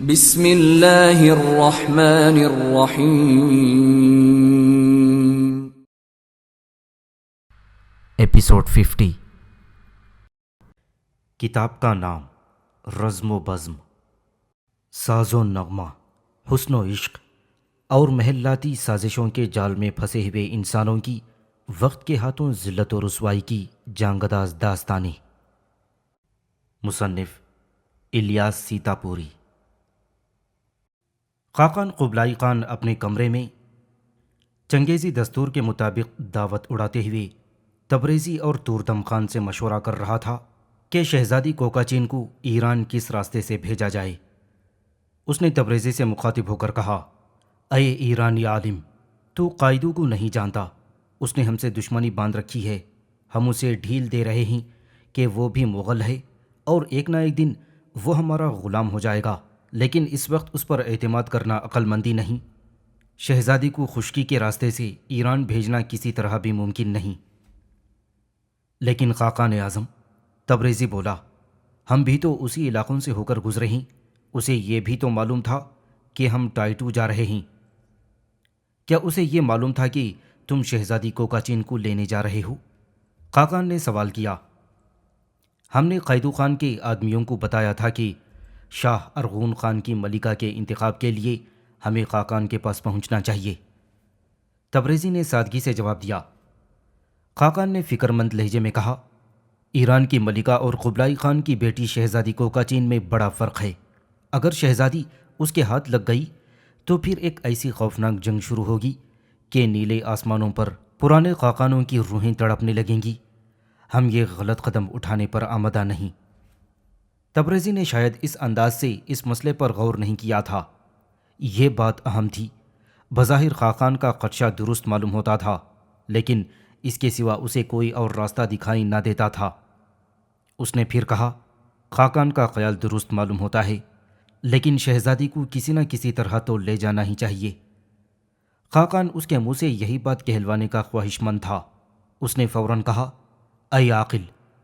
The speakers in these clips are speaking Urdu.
بسم اللہ الرحمن الرحیم۔ ایپیسوڈ 50۔ کتاب کا نام رزم و بزم، ساز و نغمہ، حسن و عشق اور محلاتی سازشوں کے جال میں پھنسے ہوئے انسانوں کی وقت کے ہاتھوں ذلت و رسوائی کی جانگداز داستانیں۔ مصنف الیاس سیتاپوری۔ خاقان قبلائی خان اپنے کمرے میں چنگیزی دستور کے مطابق دعوت اڑاتے ہوئے تبریزی اور توردم خان سے مشورہ کر رہا تھا کہ شہزادی کوکاچین کو ایران کس راستے سے بھیجا جائے۔ اس نے تبریزی سے مخاطب ہو کر کہا، اے ایرانی عالم، تو قائدو کو نہیں جانتا، اس نے ہم سے دشمنی باندھ رکھی ہے، ہم اسے ڈھیل دے رہے ہیں کہ وہ بھی مغل ہے اور ایک نہ ایک دن وہ ہمارا غلام ہو جائے گا، لیکن اس وقت اس پر اعتماد کرنا عقل مندی نہیں۔ شہزادی کو خشکی کے راستے سے ایران بھیجنا کسی طرح بھی ممکن نہیں۔ لیکن خاقان اعظم، تبریزی بولا، ہم بھی تو اسی علاقوں سے ہو کر گزرے ہیں، اسے یہ بھی تو معلوم تھا کہ ہم ٹائٹو جا رہے ہیں۔ کیا اسے یہ معلوم تھا کہ تم شہزادی کوکاچین کو لینے جا رہے ہو؟ خاقان نے سوال کیا۔ ہم نے قائدو خان کے آدمیوں کو بتایا تھا کہ شاہ ارغون خان کی ملکہ کے انتخاب کے لیے ہمیں خاقان کے پاس پہنچنا چاہیے، تبریزی نے سادگی سے جواب دیا۔ خاقان نے فکر مند لہجے میں کہا، ایران کی ملکہ اور قبلائی خان کی بیٹی شہزادی کوکاچین میں بڑا فرق ہے۔ اگر شہزادی اس کے ہاتھ لگ گئی تو پھر ایک ایسی خوفناک جنگ شروع ہوگی کہ نیلے آسمانوں پر پرانے خاقانوں کی روحیں تڑپنے لگیں گی۔ ہم یہ غلط قدم اٹھانے پر آمادہ نہیں۔ تبریزی نے شاید اس انداز سے اس مسئلے پر غور نہیں کیا تھا۔ یہ بات اہم تھی۔ بظاہر خاقان کا خدشہ درست معلوم ہوتا تھا، لیکن اس کے سوا اسے کوئی اور راستہ دکھائی نہ دیتا تھا۔ اس نے پھر کہا، خاقان کا خیال درست معلوم ہوتا ہے، لیکن شہزادی کو کسی نہ کسی طرح تو لے جانا ہی چاہیے۔ خاقان اس کے منہ سے یہی بات کہلوانے کا خواہش مند تھا۔ اس نے فوراً کہا، اے عاقل،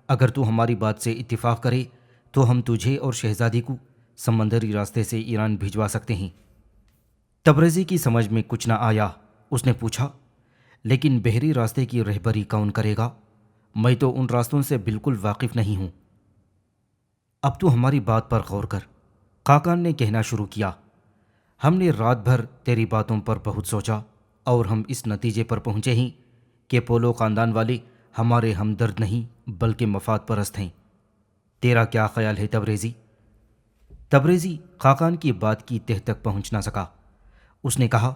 اگر تو ہماری بات سے اتفاق کرے تو ہم تجھے اور شہزادی کو سمندری راستے سے ایران بھجوا سکتے ہیں۔ تبریزی کی سمجھ میں کچھ نہ آیا۔ اس نے پوچھا، لیکن بحری راستے کی رہبری کون کرے گا؟ میں تو ان راستوں سے بالکل واقف نہیں ہوں۔ اب تو ہماری بات پر غور کر، خاقان نے کہنا شروع کیا۔ ہم نے رات بھر تیری باتوں پر بہت سوچا اور ہم اس نتیجے پر پہنچے ہیں کہ پولو خاندان والے ہمارے ہمدرد نہیں بلکہ مفاد پرست ہیں۔ تیرا کیا خیال ہے تبریزی؟ تبریزی خاقان کی بات کی تہ تک پہنچ نہ سکا۔ اس نے کہا،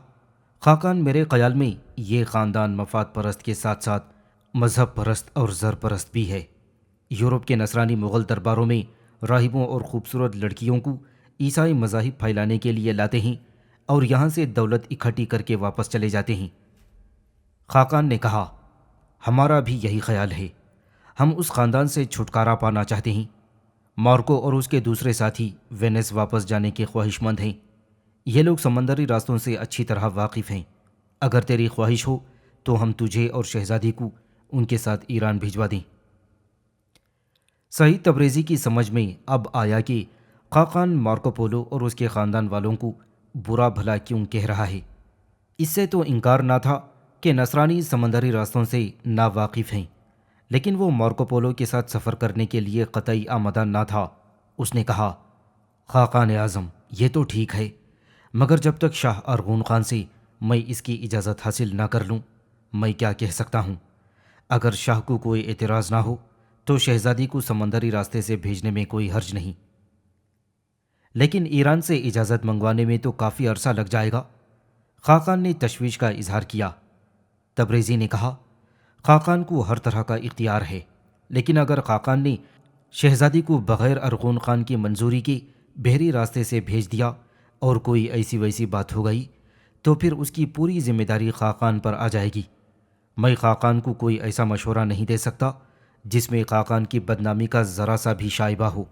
خاقان، میرے خیال میں یہ خاندان مفاد پرست کے ساتھ ساتھ مذہب پرست اور زر پرست بھی ہے۔ یورپ کے نصرانی مغل درباروں میں راہبوں اور خوبصورت لڑکیوں کو عیسائی مذاہب پھیلانے کے لیے لاتے ہیں اور یہاں سے دولت اکٹھی کر کے واپس چلے جاتے ہیں۔ خاقان نے کہا، ہمارا بھی یہی خیال ہے۔ ہم اس خاندان سے چھٹکارا پانا چاہتے ہیں۔ مارکو اور اس کے دوسرے ساتھی وینس واپس جانے کے خواہش مند ہیں۔ یہ لوگ سمندری راستوں سے اچھی طرح واقف ہیں۔ اگر تیری خواہش ہو تو ہم تجھے اور شہزادی کو ان کے ساتھ ایران بھجوا دیں۔ سعید تبریزی کی سمجھ میں اب آیا کہ خاقان مارکو پولو اور اس کے خاندان والوں کو برا بھلا کیوں کہہ رہا ہے۔ اس سے تو انکار نہ تھا کہ نصرانی سمندری راستوں سے ناواقف ہیں، لیکن وہ مارکو پولو کے ساتھ سفر کرنے کے لیے قطعی آمادہ نہ تھا۔ اس نے کہا، خاقان اعظم، یہ تو ٹھیک ہے، مگر جب تک شاہ ارغون خان سے میں اس کی اجازت حاصل نہ کر لوں میں کیا کہہ سکتا ہوں؟ اگر شاہ کو کوئی اعتراض نہ ہو تو شہزادی کو سمندری راستے سے بھیجنے میں کوئی حرج نہیں، لیکن ایران سے اجازت منگوانے میں تو کافی عرصہ لگ جائے گا۔ خاقان نے تشویش کا اظہار کیا۔ تبریزی نے کہا، خاقان کو ہر طرح کا اختیار ہے، لیکن اگر خاقان نے شہزادی کو بغیر ارغون خان کی منظوری کے بحری راستے سے بھیج دیا اور کوئی ایسی ویسی بات ہو گئی تو پھر اس کی پوری ذمہ داری خاقان پر آ جائے گی۔ میں خاقان کو کوئی ایسا مشورہ نہیں دے سکتا جس میں خاقان کی بدنامی کا ذرا سا بھی شائبہ ہو۔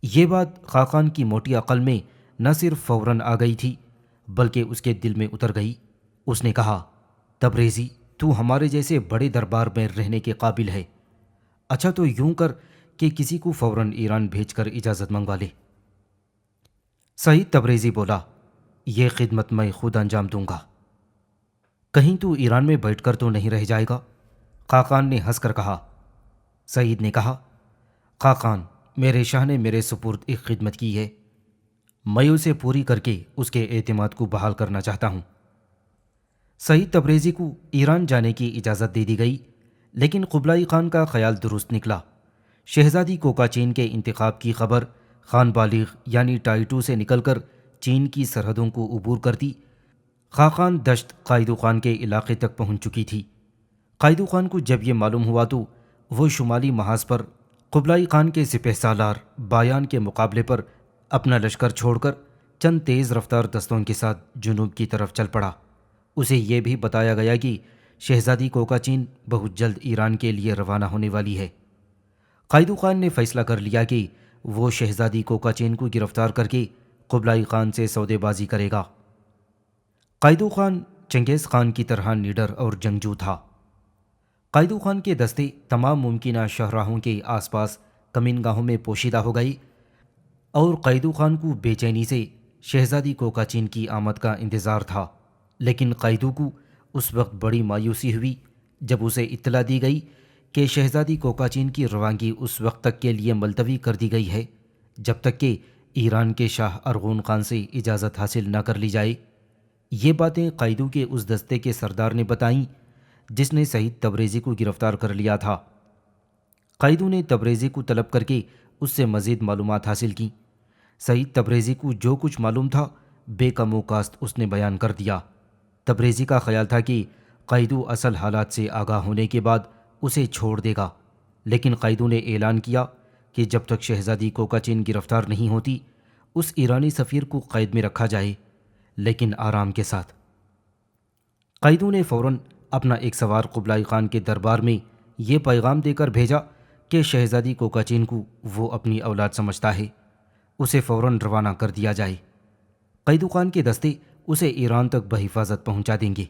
یہ بات خاقان کی موٹی عقل میں نہ صرف فوراً آ گئی تھی بلکہ اس کے دل میں اتر گئی۔ اس نے کہا، تبریزی، تو ہمارے جیسے بڑے دربار میں رہنے کے قابل ہے۔ اچھا تو یوں کر کہ کسی کو فوراً ایران بھیج کر اجازت منگوا لے۔ سعید تبریزی بولا، یہ خدمت میں خود انجام دوں گا۔ کہیں تو ایران میں بیٹھ کر تو نہیں رہ جائے گا؟ خاقان نے ہنس کر کہا۔ سعید نے کہا، خاقان، میرے شاہ نے میرے سپرد ایک خدمت کی ہے، میں اسے پوری کر کے اس کے اعتماد کو بحال کرنا چاہتا ہوں۔ سعید تبریزی کو ایران جانے کی اجازت دے دی گئی، لیکن قبلائی خان کا خیال درست نکلا۔ شہزادی کوکاچین کے انتخاب کی خبر خان بالغ یعنی ٹائٹو سے نکل کر چین کی سرحدوں کو عبور کرتی خاقان دشت قائدو خان کے علاقے تک پہنچ چکی تھی۔ قائدو خان کو جب یہ معلوم ہوا تو وہ شمالی محاذ پر قبلائی خان کے سپہ سالار بایان کے مقابلے پر اپنا لشکر چھوڑ کر چند تیز رفتار دستوں کے ساتھ جنوب کی طرف چل پڑا۔ اسے یہ بھی بتایا گیا کہ شہزادی کوکاچین بہت جلد ایران کے لیے روانہ ہونے والی ہے۔ قائدو خان نے فیصلہ کر لیا کہ وہ شہزادی کوکاچین کو گرفتار کر کے قبلائی خان سے سودے بازی کرے گا۔ قائدو خان چنگیز خان کی طرح نڈر اور جنگجو تھا۔ قائدو خان کے دستے تمام ممکنہ شاہراہوں کے آس پاس کمین گاہوں میں پوشیدہ ہو گئی اور قائدو خان کو بے چینی سے شہزادی کوکاچین کی آمد کا انتظار تھا، لیکن قائدو کو اس وقت بڑی مایوسی ہوئی جب اسے اطلاع دی گئی کہ شہزادی کوکاچین کی روانگی اس وقت تک کے لیے ملتوی کر دی گئی ہے جب تک کہ ایران کے شاہ ارغون خان سے اجازت حاصل نہ کر لی جائے۔ یہ باتیں قائدو کے اس دستے کے سردار نے بتائیں جس نے سعید تبریزی کو گرفتار کر لیا تھا۔ قائدو نے تبریزی کو طلب کر کے اس سے مزید معلومات حاصل کی۔ سعید تبریزی کو جو کچھ معلوم تھا بے کم و کاست اس نے بیان کر دیا۔ تبریزی کا خیال تھا کہ قائدو اصل حالات سے آگاہ ہونے کے بعد اسے چھوڑ دے گا، لیکن قائدو نے اعلان کیا کہ جب تک شہزادی کوکاچین گرفتار نہیں ہوتی اس ایرانی سفیر کو قید میں رکھا جائے، لیکن آرام کے ساتھ۔ قائدو نے فوراً اپنا ایک سوار قبلائی خان کے دربار میں یہ پیغام دے کر بھیجا کہ شہزادی کوکاچین کو وہ اپنی اولاد سمجھتا ہے، اسے فوراً روانہ کر دیا جائے۔ قائدو خان کے دستے اسے ایران تک بحفاظت پہنچا دیں گے۔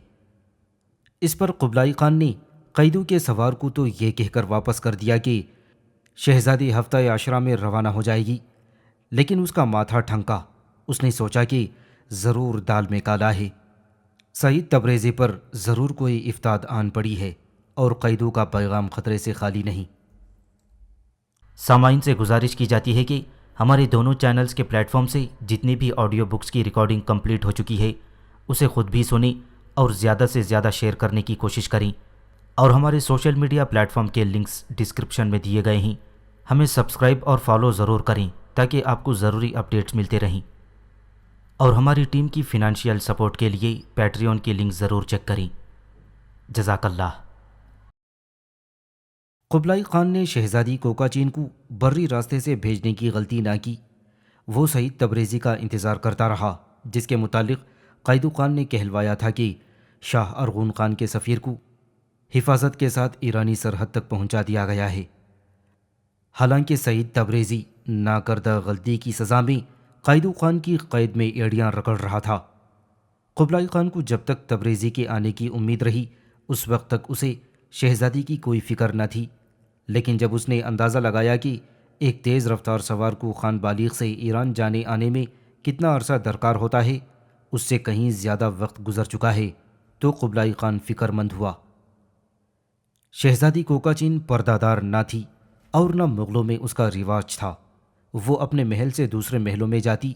اس پر قبلائی خان نے قائدو کے سوار کو تو یہ کہہ کر واپس کر دیا کہ شہزادی ہفتہ عشرہ میں روانہ ہو جائے گی، لیکن اس کا ماتھا ٹھنکا۔ اس نے سوچا کہ ضرور دال میں کالا ہے، سعید تبریزی پر ضرور کوئی افتاد آن پڑی ہے اور قائدو کا پیغام خطرے سے خالی نہیں۔ سامعین سے گزارش کی جاتی ہے کہ ہمارے دونوں چینلز کے پلیٹ فارم سے جتنی بھی آڈیو بکس کی ریکارڈنگ کمپلیٹ ہو چکی ہے اسے خود بھی سنیں اور زیادہ سے زیادہ شیئر کرنے کی کوشش کریں، اور ہمارے سوشل میڈیا پلیٹ فارم کے لنکس ڈسکرپشن میں دیے گئے ہیں۔ ہمیں سبسکرائب اور فالو ضرور کریں تاکہ آپ کو ضروری اپڈیٹس ملتے رہیں، اور ہماری ٹیم کی فنانشیل سپورٹ کے لیے پیٹریون کی لنک ضرور چیک کریں۔ جزاک اللہ۔ قبلائی خان نے شہزادی کوکاچین کو بری راستے سے بھیجنے کی غلطی نہ کی۔ وہ سعید تبریزی کا انتظار کرتا رہا جس کے متعلق قائدو خان نے کہلوایا تھا کہ شاہ ارغون خان کے سفیر کو حفاظت کے ساتھ ایرانی سرحد تک پہنچا دیا گیا ہے۔ حالانکہ سعید تبریزی ناکردہ غلطی کی سزا میں قائدو خان کی قید میں ایڑیاں رگڑ رہا تھا۔ قبلائی خان کو جب تک تبریزی کے آنے کی امید رہی اس وقت تک اسے شہزادی کی کوئی فکر نہ تھی، لیکن جب اس نے اندازہ لگایا کہ ایک تیز رفتار سوار کو خان بالغ سے ایران جانے آنے میں کتنا عرصہ درکار ہوتا ہے، اس سے کہیں زیادہ وقت گزر چکا ہے، تو قبلائی خان فکر مند ہوا۔ شہزادی کوکاچین پردہ دار نہ تھی اور نہ مغلوں میں اس کا رواج تھا۔ وہ اپنے محل سے دوسرے محلوں میں جاتی،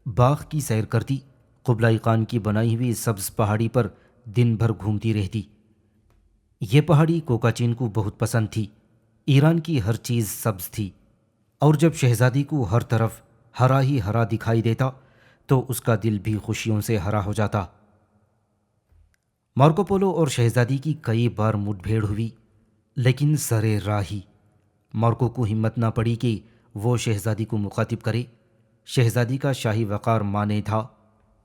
باغ کی سیر کرتی، قبلائی خان کی بنائی ہوئی سبز پہاڑی پر دن بھر گھومتی رہتی۔ یہ پہاڑی کوکاچین کو بہت پسند تھی۔ ایران کی ہر چیز سبز تھی، اور جب شہزادی کو ہر طرف ہرا ہی ہرا دکھائی دیتا تو اس کا دل بھی خوشیوں سے ہرا ہو جاتا۔ مارکو پولو اور شہزادی کی کئی بار مٹ بھیڑ ہوئی، لیکن سرے راہی مارکو کو ہمت نہ پڑی کہ وہ شہزادی کو مخاطب کرے۔ شہزادی کا شاہی وقار مانے تھا،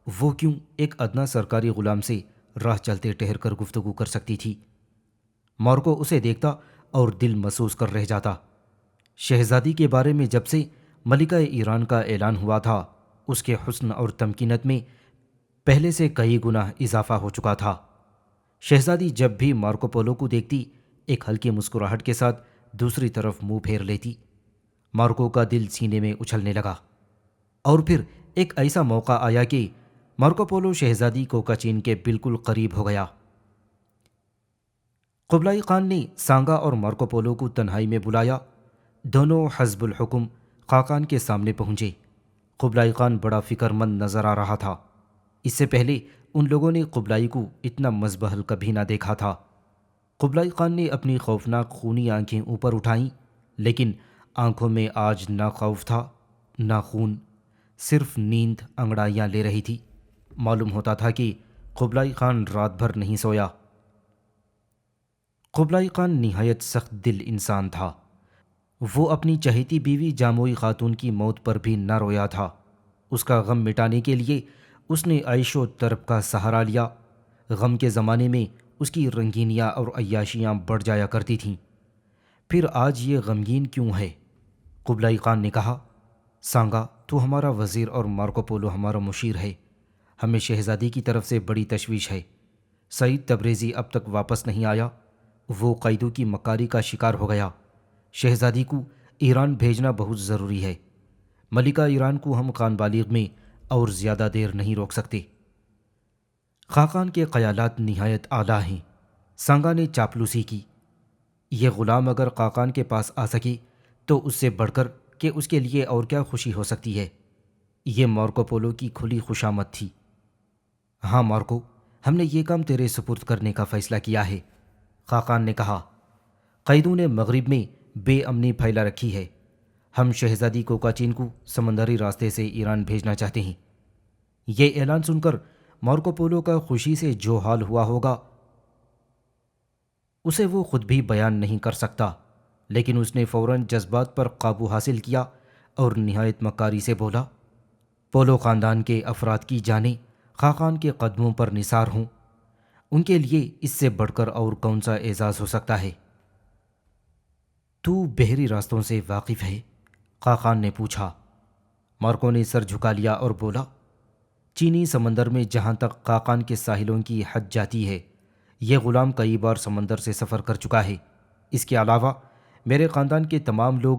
وہ کیوں ایک ادنا سرکاری غلام سے راہ چلتے ٹہر کر گفتگو کر سکتی تھی۔ مارکو اسے دیکھتا اور دل محسوس کر رہ جاتا۔ شہزادی کے بارے میں جب سے ملکہ ایران کا اعلان ہوا تھا اس کے حسن اور تمکینت میں پہلے سے کئی گنا اضافہ ہو چکا تھا۔ شہزادی جب بھی مارکو پولو کو دیکھتی ایک ہلکی مسکراہٹ کے ساتھ دوسری طرف منہ پھیر لیتی۔ مارکو کا دل سینے میں اچھلنے لگا، اور پھر ایک ایسا موقع آیا کہ مارکو پولو شہزادی کوکاچین کے بالکل قریب ہو گیا۔ قبلائی خان نے سانگا اور مارکو پولو کو تنہائی میں بلایا۔ دونوں حزب الحکم خاقان کے سامنے پہنچے۔ قبلائی خان بڑا فکر مند نظر آ رہا تھا۔ اس سے پہلے ان لوگوں نے قبلائی کو اتنا مزبہل کبھی نہ دیکھا تھا۔ قبلائی خان نے اپنی خوفناک خونی آنکھیں اوپر اٹھائیں، لیکن آنکھوں میں آج نہ خوف تھا نہ خون، صرف نیند انگڑائیاں لے رہی تھی۔ معلوم ہوتا تھا کہ قبلائی خان رات بھر نہیں سویا۔ قبلائی خان نہایت سخت دل انسان تھا۔ وہ اپنی چہیتی بیوی جاموئی خاتون کی موت پر بھی نہ رویا تھا۔ اس کا غم مٹانے کے لیے اس نے عیش و طرب کا سہارا لیا۔ غم کے زمانے میں اس کی رنگینیاں اور عیاشیاں بڑھ جایا کرتی تھیں۔ پھر آج یہ غمگین کیوں ہے؟ قبلائی خان نے کہا، سانگا تو ہمارا وزیر اور مارکو پولو ہمارا مشیر ہے۔ ہمیں شہزادی کی طرف سے بڑی تشویش ہے۔ سعید تبریزی اب تک واپس نہیں آیا۔ وہ قیدوں کی مکاری کا شکار ہو گیا۔ شہزادی کو ایران بھیجنا بہت ضروری ہے۔ ملکہ ایران کو ہم خان بالغ میں اور زیادہ دیر نہیں روک سکتے۔ خاقان کے خیالات نہایت اعلیٰ ہیں۔ سانگا نے چاپلوسی کی۔ یہ غلام اگر خاقان کے پاس آ سکے تو اس سے بڑھ کر کہ اس کے لیے اور کیا خوشی ہو سکتی ہے۔ یہ مارکو پولو کی کھلی خوشامد تھی۔ ہاں مارکو، ہم نے یہ کام تیرے سپرد کرنے کا فیصلہ کیا ہے، خاقان نے کہا۔ قیدوں نے مغرب میں بے امنی پھیلا رکھی ہے۔ ہم شہزادی کوکاچین کو سمندری راستے سے ایران بھیجنا چاہتے ہیں۔ یہ اعلان سن کر مارکو پولو کا خوشی سے جو حال ہوا ہوگا اسے وہ خود بھی بیان نہیں کر سکتا، لیکن اس نے فوراً جذبات پر قابو حاصل کیا اور نہایت مکاری سے بولا، پولو خاندان کے افراد کی جانیں خاقان کے قدموں پر نثار ہوں۔ ان کے لیے اس سے بڑھ کر اور کون سا اعزاز ہو سکتا ہے؟ تو بحری راستوں سے واقف ہے؟ خاقان نے پوچھا۔ مارکو نے سر جھکا لیا اور بولا، چینی سمندر میں جہاں تک خاقان کے ساحلوں کی حد جاتی ہے، یہ غلام کئی بار سمندر سے سفر کر چکا ہے۔ اس کے علاوہ میرے خاندان کے تمام لوگ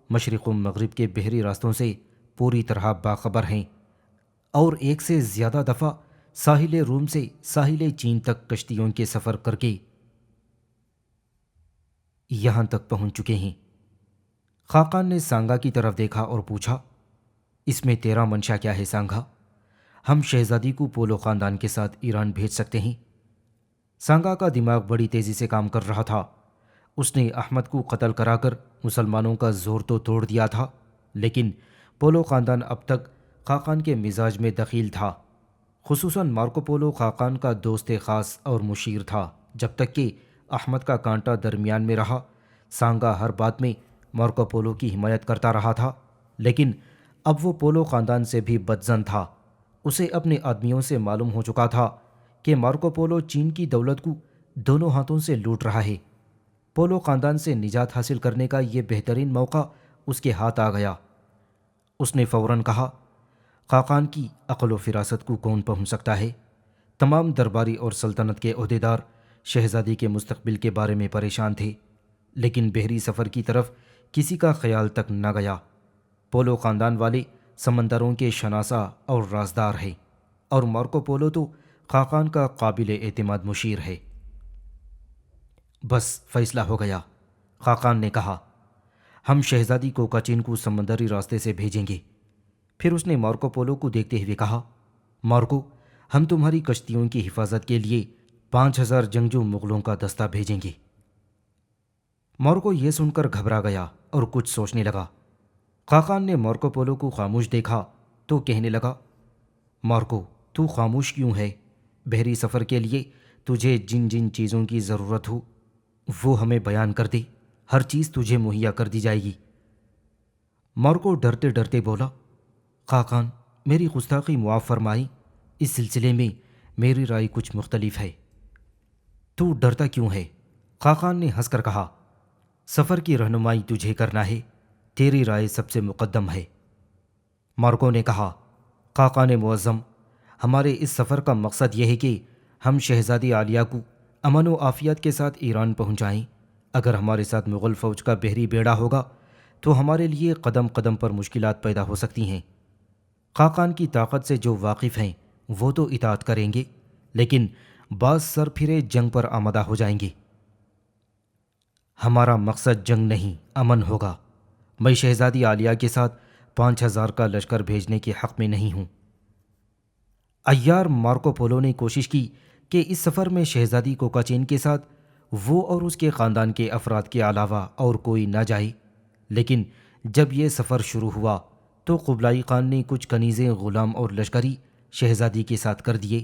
مشرق و مغرب کے بحری راستوں سے پوری طرح باخبر ہیں، اور ایک سے زیادہ دفعہ ساحل روم سے ساحل چین تک کشتیوں کے سفر کر کے یہاں تک پہنچ چکے ہیں۔ خاقان نے سانگا کی طرف دیکھا اور پوچھا، اس میں تیرا منشا کیا ہے سانگا؟ ہم شہزادی کو پولو خاندان کے ساتھ ایران بھیج سکتے ہیں۔ سانگا کا دماغ بڑی تیزی سے کام کر رہا تھا۔ اس نے احمد کو قتل کرا کر مسلمانوں کا زور تو توڑ دیا تھا، لیکن پولو خاندان اب تک خاقان کے مزاج میں دخیل تھا۔ خصوصاً مارکو پولو خاقان کا دوست خاص اور مشیر تھا۔ جب تک کہ احمد کا کانٹا درمیان میں رہا، سانگا ہر بات میں مارکو پولو کی حمایت کرتا رہا تھا، لیکن اب وہ پولو خاندان سے بھی بدظن تھا۔ اسے اپنے آدمیوں سے معلوم ہو چکا تھا کہ مارکو پولو چین کی دولت کو دونوں ہاتھوں سے لوٹ رہا ہے۔ پولو خاندان سے نجات حاصل کرنے کا یہ بہترین موقع اس کے ہاتھ آ گیا۔ اس نے فوراً کہا، خاقان کی عقل و فراست کو کون پہنچ سکتا ہے؟ تمام درباری اور سلطنت کے عہدیدار شہزادی کے مستقبل کے بارے میں پریشان تھے، لیکن بحری سفر کی طرف کسی کا خیال تک نہ گیا۔ پولو خاندان والے سمندروں کے شناسا اور رازدار ہیں، اور مارکو پولو تو خاقان کا قابل اعتماد مشیر ہے۔ بس فیصلہ ہو گیا، خاقان نے کہا۔ ہم شہزادی کوکاچین کو سمندری راستے سے بھیجیں گے۔ پھر اس نے مارکو پولو کو دیکھتے ہوئے کہا، مارکو، ہم تمہاری کشتیوں کی حفاظت کے لیے 5000 جنگجو مغلوں کا دستہ بھیجیں گے۔ مارکو یہ سن کر گھبرا گیا اور کچھ سوچنے لگا۔ خاقان نے مارکو پولو کو خاموش دیکھا تو کہنے لگا، مارکو، تو خاموش کیوں ہے؟ بحری سفر کے لیے تجھے جن جن چیزوں کی ضرورت ہو وہ ہمیں بیان کر دے، ہر چیز تجھے مہیا کر دی جائے گی۔ مارکو ڈرتے ڈرتے بولا، خاقان، میری گستاخی معاف فرمائی، اس سلسلے میں میری رائے کچھ مختلف ہے۔ تو ڈرتا کیوں ہے؟ خاقان نے ہنس کر کہا، سفر کی رہنمائی تجھے کرنا ہے، تیری رائے سب سے مقدم ہے۔ مارکو نے کہا، خاقان معظم، ہمارے اس سفر کا مقصد یہ ہے کہ ہم شہزادی عالیہ کو امن و عافیت کے ساتھ ایران پہنچائیں۔ اگر ہمارے ساتھ مغل فوج کا بحری بیڑا ہوگا تو ہمارے لیے قدم قدم پر مشکلات پیدا ہو سکتی ہیں۔ خاقان کی طاقت سے جو واقف ہیں وہ تو اطاعت کریں گے، لیکن بعض سر پھرے جنگ پر آمادہ ہو جائیں گے۔ ہمارا مقصد جنگ نہیں، امن ہوگا۔ میں شہزادی عالیہ کے ساتھ 5000 کا لشکر بھیجنے کے حق میں نہیں ہوں۔ عیار مارکو پولو نے کوشش کی کہ اس سفر میں شہزادی کوکاچین کے ساتھ وہ اور اس کے خاندان کے افراد کے علاوہ اور کوئی نہ جائے، لیکن جب یہ سفر شروع ہوا تو قبلائی خان نے کچھ کنیزیں، غلام اور لشکری شہزادی کے ساتھ کر دیے،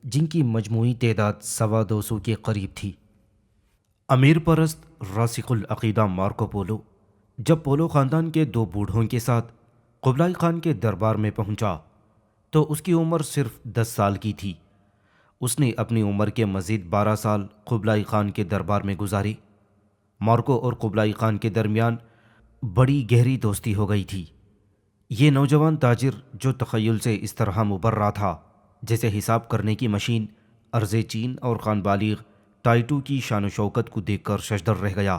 جن کی مجموعی تعداد 250 کے قریب تھی۔ امیر پرست راسخ العقیدہ مارکو پولو جب پولو خاندان کے 2 بوڑھوں کے ساتھ قبلائی خان کے دربار میں پہنچا تو اس کی عمر صرف 10 سال کی تھی۔ اس نے اپنی عمر کے مزید 12 سال قبلائی خان کے دربار میں گزارے۔ مارکو اور قبلائی خان کے درمیان بڑی گہری دوستی ہو گئی تھی۔ یہ نوجوان تاجر جو تخیل سے اس طرح مبر رہا تھا جیسے حساب کرنے کی مشین، ارض چین اور خان بالغ ٹائٹو کی شان و شوکت کو دیکھ کر ششدر رہ گیا۔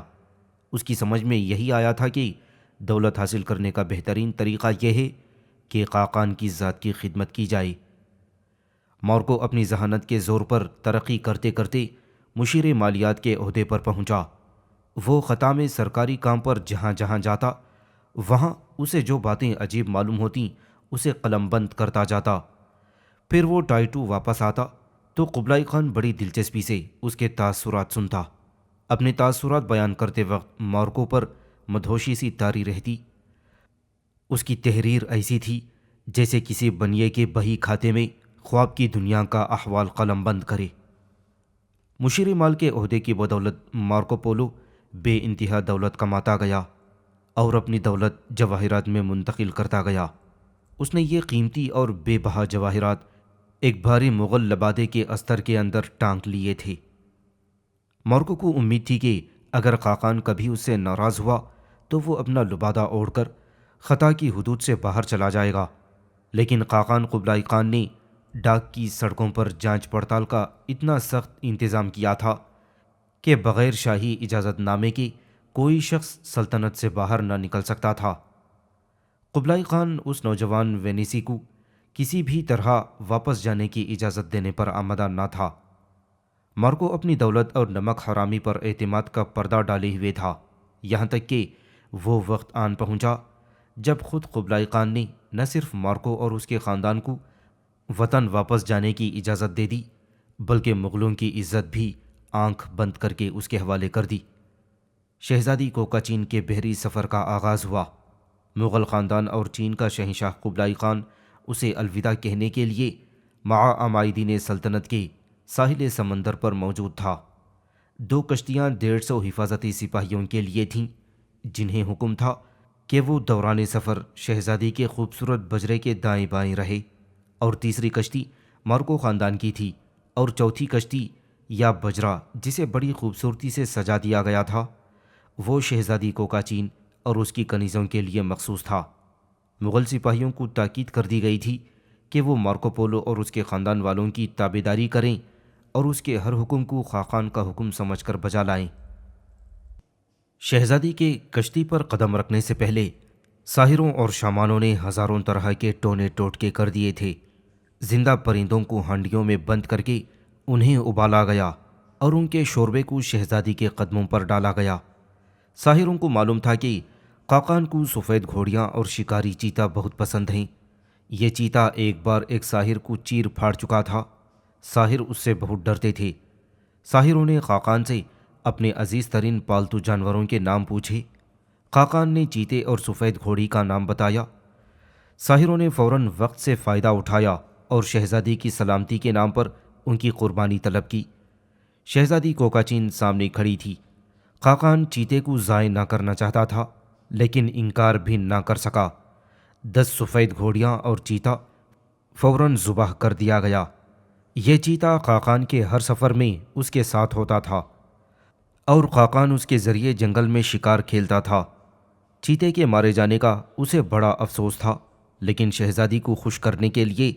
اس کی سمجھ میں یہی آیا تھا کہ دولت حاصل کرنے کا بہترین طریقہ یہ ہے کہ خاقان کی ذات کی خدمت کی جائے۔ مارکو اپنی ذہانت کے زور پر ترقی کرتے کرتے مشیر مالیات کے عہدے پر پہنچا۔ وہ خطہ میں سرکاری کام پر جہاں جہاں جاتا وہاں اسے جو باتیں عجیب معلوم ہوتیں اسے قلم بند کرتا جاتا۔ پھر وہ ٹائٹو واپس آتا تو قبلائی خان بڑی دلچسپی سے اس کے تاثرات سنتا۔ اپنے تاثرات بیان کرتے وقت مارکو پر مدہوشی سی طاری رہتی۔ اس کی تحریر ایسی تھی جیسے کسی بنیے کے بہی کھاتے میں خواب کی دنیا کا احوال قلم بند کرے۔ مشیر مال کے عہدے کی بدولت مارکو پولو بے انتہا دولت کماتا گیا اور اپنی دولت جواہرات میں منتقل کرتا گیا۔ اس نے یہ قیمتی اور بے بہا جواہرات ایک بھاری مغل لبادے کے استر کے اندر ٹانک لیے تھے۔ مارکو کو امید تھی کہ اگر خاقان کبھی اس سے ناراض ہوا تو وہ اپنا لبادہ اوڑھ کر خطہ کی حدود سے باہر چلا جائے گا، لیکن خاقان قبلائی خان نے ڈاک کی سڑکوں پر جانچ پڑتال کا اتنا سخت انتظام کیا تھا کہ بغیر شاہی اجازت نامے کے کوئی شخص سلطنت سے باہر نہ نکل سکتا تھا۔ قبلائی خان اس نوجوان وینیسی کو کسی بھی طرح واپس جانے کی اجازت دینے پر آمادہ نہ تھا۔ مارکو اپنی دولت اور نمک حرامی پر اعتماد کا پردہ ڈالے ہوئے تھا، یہاں تک کہ وہ وقت آن پہنچا جب خود قبلائی خان نے نہ صرف مارکو اور اس کے خاندان کو وطن واپس جانے کی اجازت دے دی بلکہ مغلوں کی عزت بھی آنکھ بند کر کے اس کے حوالے کر دی۔ شہزادی کوکاچین کے بحری سفر کا آغاز ہوا۔ مغل خاندان اور چین کا شہنشاہ قبلائی خان اسے الوداع کہنے کے لیے مع عمائدین سلطنت کے ساحل سمندر پر موجود تھا۔ 2 کشتیاں 150 حفاظتی سپاہیوں کے لیے تھیں جنہیں حکم تھا کہ وہ دوران سفر شہزادی کے خوبصورت بجرے کے دائیں بائیں رہے، اور تیسری کشتی مارکو خاندان کی تھی، اور چوتھی کشتی یا بجرا جسے بڑی خوبصورتی سے سجا دیا گیا تھا وہ شہزادی کوکاچین اور اس کی کنیزوں کے لیے مخصوص تھا۔ مغل سپاہیوں کو تاکید کر دی گئی تھی کہ وہ مارکو پولو اور اس کے خاندان والوں کی تابعداری کریں اور اس کے ہر حکم کو خاقان کا حکم سمجھ کر بجا لائیں۔ شہزادی کے کشتی پر قدم رکھنے سے پہلے ساحروں اور شامانوں نے ہزاروں طرح کے ٹونے ٹوٹکے کر دیے تھے۔ زندہ پرندوں کو ہانڈیوں میں بند کر کے انہیں ابالا گیا اور ان کے شوربے کو شہزادی کے قدموں پر ڈالا گیا۔ ساحروں کو معلوم تھا کہ خاقان کو سفید گھوڑیاں اور شکاری چیتا بہت پسند ہیں۔ یہ چیتا ایک بار ایک ساحر کو چیر پھاڑ چکا تھا۔ ساحر اس سے بہت ڈرتے تھے۔ ساحروں نے خاقان سے اپنے عزیز ترین پالتو جانوروں کے نام پوچھے۔ خاقان نے چیتے اور سفید گھوڑی کا نام بتایا۔ ساحروں نے فوراً وقت سے فائدہ اٹھایا اور شہزادی کی سلامتی کے نام پر ان کی قربانی طلب کی۔ شہزادی کوکاچین سامنے کھڑی تھی۔ خاقان چیتے کو ضائع نہ کرنا چاہتا تھا لیکن انکار بھی نہ کر سکا۔ 10 سفید گھوڑیاں اور چیتا فوراً ذبح کر دیا گیا۔ یہ چیتا خاقان کے ہر سفر میں اس کے ساتھ ہوتا تھا اور خاقان اس کے ذریعے جنگل میں شکار کھیلتا تھا۔ چیتے کے مارے جانے کا اسے بڑا افسوس تھا، لیکن شہزادی کو خوش کرنے کے لیے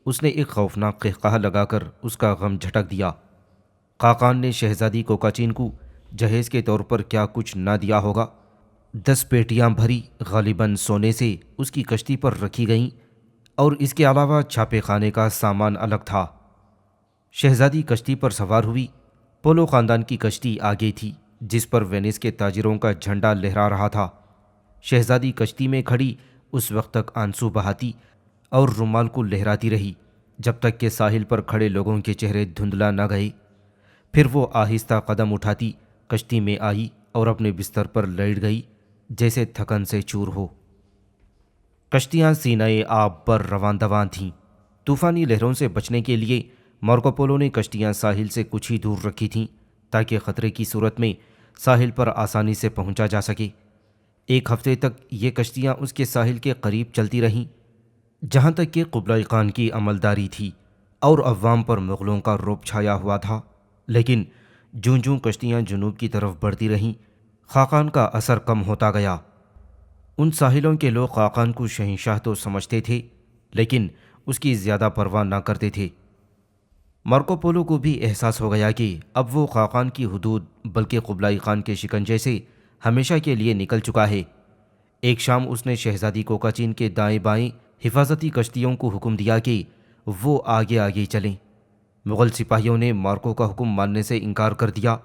اس نے ایک خوفناک قہقہہ لگا کر اس کا غم جھٹک دیا۔ خاقان نے شہزادی کوکاچین کو جہیز کے طور پر کیا کچھ نہ دیا ہوگا۔ 10 پیٹیاں بھری غالباً سونے سے اس کی کشتی پر رکھی گئیں۔ اور اس کے علاوہ چھاپے خانے کا سامان الگ تھا۔ شہزادی کشتی پر سوار ہوئی۔ پولو خاندان کی کشتی آگے تھی جس پر وینس کے تاجروں کا جھنڈا لہرا رہا تھا۔ شہزادی کشتی میں کھڑی اس وقت تک آنسو بہاتی اور رومال کو لہراتی رہی جب تک کہ ساحل پر کھڑے لوگوں کے چہرے دھندلا نہ گئے۔ پھر وہ آہستہ قدم اٹھاتی کشتی میں آئی اور اپنے بستر پر لیٹ گئی جیسے تھکن سے چور ہو۔ کشتیاں سینۂ آب پر رواں دواں تھیں۔ طوفانی لہروں سے بچنے کے لیے مارکو پولو نے کشتیاں ساحل سے کچھ ہی دور رکھی تھیں تاکہ خطرے کی صورت میں ساحل پر آسانی سے پہنچا جا سکے۔ ایک ہفتے تک یہ کشتیاں اس کے ساحل کے قریب چلتی رہیں جہاں تک کہ قبلۂ خان کی عملداری تھی اور عوام پر مغلوں کا رعب چھایا ہوا تھا۔ لیکن جوں جوں کشتیاں جنوب کی طرف بڑھتی رہیں خاقان کا اثر کم ہوتا گیا۔ ان ساحلوں کے لوگ خاقان کو شہنشاہ تو سمجھتے تھے لیکن اس کی زیادہ پرواہ نہ کرتے تھے۔ مارکو پولو کو بھی احساس ہو گیا کہ اب وہ خاقان کی حدود بلکہ قبلۂ خان کے شکنجے سے ہمیشہ کے لیے نکل چکا ہے۔ ایک شام اس نے شہزادی کوکاچین کے دائیں بائیں حفاظتی کشتیوں کو حکم دیا کہ وہ آگے آگے چلیں۔ مغل سپاہیوں نے مارکو کا حکم ماننے سے انکار کر دیا۔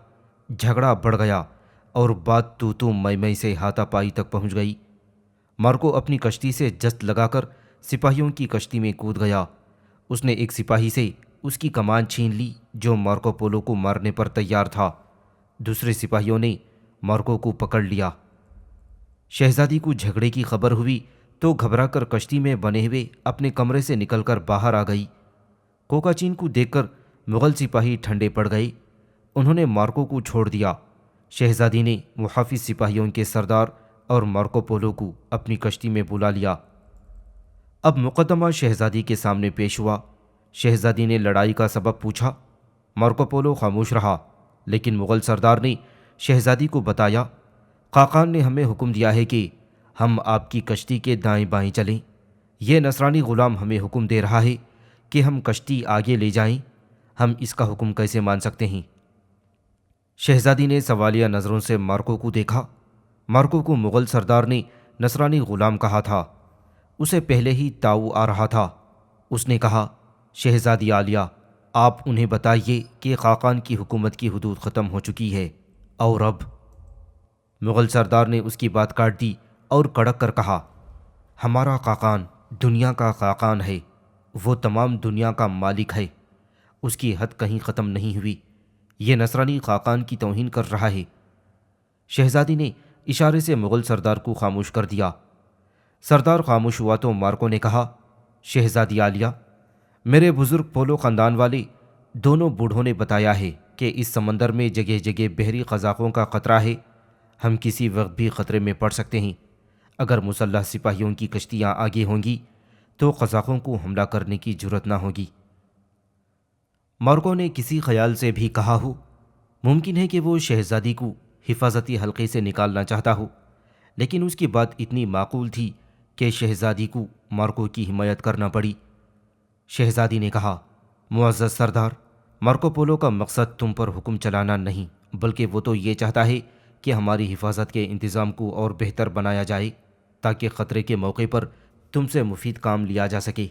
جھگڑا بڑھ گیا اور بات تو میں سے ہاتھا پائی تک پہنچ گئی۔ مارکو اپنی کشتی سے جست لگا کر سپاہیوں کی کشتی میں کود گیا۔ اس نے ایک سپاہی سے اس کی کمان چھین لی جو مارکو پولو کو مارنے پر تیار تھا۔ دوسرے سپاہیوں نے مارکو کو پکڑ لیا۔ شہزادی کو جھگڑے کی خبر ہوئی تو گھبرا کر کشتی میں بنے ہوئے اپنے کمرے سے نکل کر باہر آ گئی۔ کوکاچین کو دیکھ کر مغل سپاہی ٹھنڈے پڑ گئے۔ انہوں نے مارکو کو چھوڑ دیا۔ شہزادی نے محافظ سپاہیوں کے سردار اور مارکو پولو کو اپنی کشتی میں بلا لیا۔ اب مقدمہ شہزادی کے سامنے پیش ہوا۔ شہزادی نے لڑائی کا سبب پوچھا۔ مارکو پولو خاموش رہا لیکن مغل سردار نے شہزادی کو بتایا، خاقان نے ہمیں حکم دیا ہے کہ ہم آپ کی کشتی کے دائیں بائیں چلیں۔ یہ نصرانی غلام ہمیں حکم دے رہا ہے کہ ہم کشتی آگے لے جائیں۔ ہم اس کا حکم کیسے مان سکتے ہیں؟ شہزادی نے سوالیہ نظروں سے مارکو کو دیکھا۔ مارکو کو مغل سردار نے نصرانی غلام کہا تھا۔ اسے پہلے ہی تاؤ آ رہا تھا۔ اس نے کہا، شہزادی عالیہ، آپ انہیں بتائیے کہ خاقان کی حکومت کی حدود ختم ہو چکی ہے اور اب۔ مغل سردار نے اس کی بات کاٹ دی اور کڑک کر کہا، ہمارا خاقان دنیا کا خاقان ہے۔ وہ تمام دنیا کا مالک ہے۔ اس کی حد کہیں ختم نہیں ہوئی۔ یہ نصرانی خاقان کی توہین کر رہا ہے۔ شہزادی نے اشارے سے مغل سردار کو خاموش کر دیا۔ سردار خاموش ہوا تو مارکو نے کہا، شہزادی عالیہ، میرے بزرگ پولو خاندان والے دونوں بوڑھوں نے بتایا ہے کہ اس سمندر میں جگہ جگہ بحری قزاقوں کا خطرہ ہے۔ ہم کسی وقت بھی خطرے میں پڑ سکتے ہیں۔ اگر مسلح سپاہیوں کی کشتیاں آگے ہوں گی تو قزاقوں کو حملہ کرنے کی جرت نہ ہوگی۔ مارکو نے کسی خیال سے بھی کہا ہو، ممکن ہے کہ وہ شہزادی کو حفاظتی حلقے سے نکالنا چاہتا ہو، لیکن اس کی بات اتنی معقول تھی کہ شہزادی کو مارکو کی حمایت کرنا پڑی۔ شہزادی نے کہا، معزز سردار، مارکو پولو کا مقصد تم پر حکم چلانا نہیں بلکہ وہ تو یہ چاہتا ہے کہ ہماری حفاظت کے انتظام کو اور بہتر بنایا جائے تاکہ خطرے کے موقع پر تم سے مفید کام لیا جا سکے۔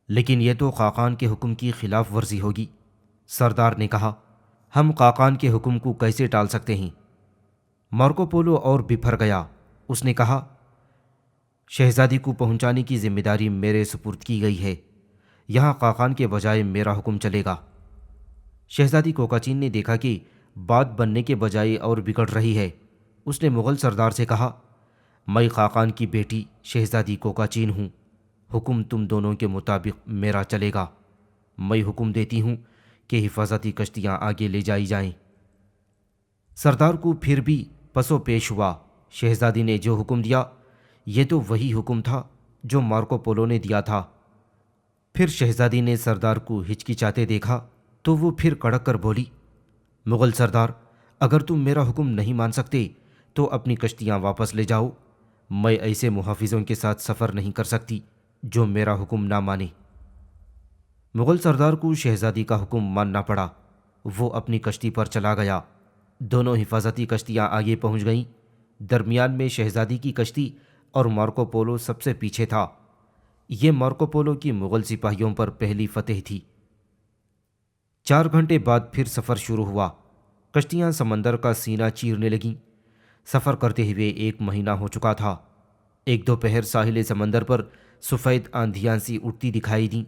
لیکن یہ تو خاقان کے حکم کی خلاف ورزی ہوگی۔ سردار نے کہا، ہم خاقان کے حکم کو کیسے ٹال سکتے ہیں؟ مارکو پولو اور بپھر گیا۔ اس نے کہا، شہزادی کو پہنچانے کی ذمہ داری میرے سپرد کی گئی ہے۔ یہاں خاقان کے بجائے میرا حکم چلے گا۔ شہزادی کوکاچین نے دیکھا کہ بات بننے کے بجائے اور بگڑ رہی ہے۔ اس نے مغل سردار سے کہا، میں خاقان کی بیٹی شہزادی کوکاچین ہوں۔ حکم تم دونوں کے مطابق میرا چلے گا۔ میں حکم دیتی ہوں کہ حفاظتی کشتیاں آگے لے جائی جائیں۔ سردار کو پھر بھی پسو پیش ہوا۔ شہزادی نے جو حکم دیا یہ تو وہی حکم تھا جو مارکو پولو نے دیا تھا۔ پھر شہزادی نے سردار کو ہچکچاتے دیکھا تو وہ پھر کڑک کر بولی، مغل سردار، اگر تم میرا حکم نہیں مان سکتے تو اپنی کشتیاں واپس لے جاؤ۔ میں ایسے محافظوں کے ساتھ سفر نہیں کر سکتی جو میرا حکم نہ مانے۔ مغل سردار کو شہزادی کا حکم ماننا پڑا۔ وہ اپنی کشتی پر چلا گیا۔ دونوں حفاظتی کشتیاں آگے پہنچ گئیں۔ درمیان میں شہزادی کی کشتی اور مارکو پولو سب سے پیچھے تھا۔ یہ مارکو پولو کی مغل سپاہیوں پر پہلی فتح تھی۔ 4 گھنٹے بعد پھر سفر شروع ہوا۔ کشتیاں سمندر کا سینہ چیرنے لگیں۔ سفر کرتے ہوئے 1 مہینہ ہو چکا تھا۔ ایک دوپہر ساحل سمندر پر سفید آندھیاں سی اٹھتی دکھائی دیں۔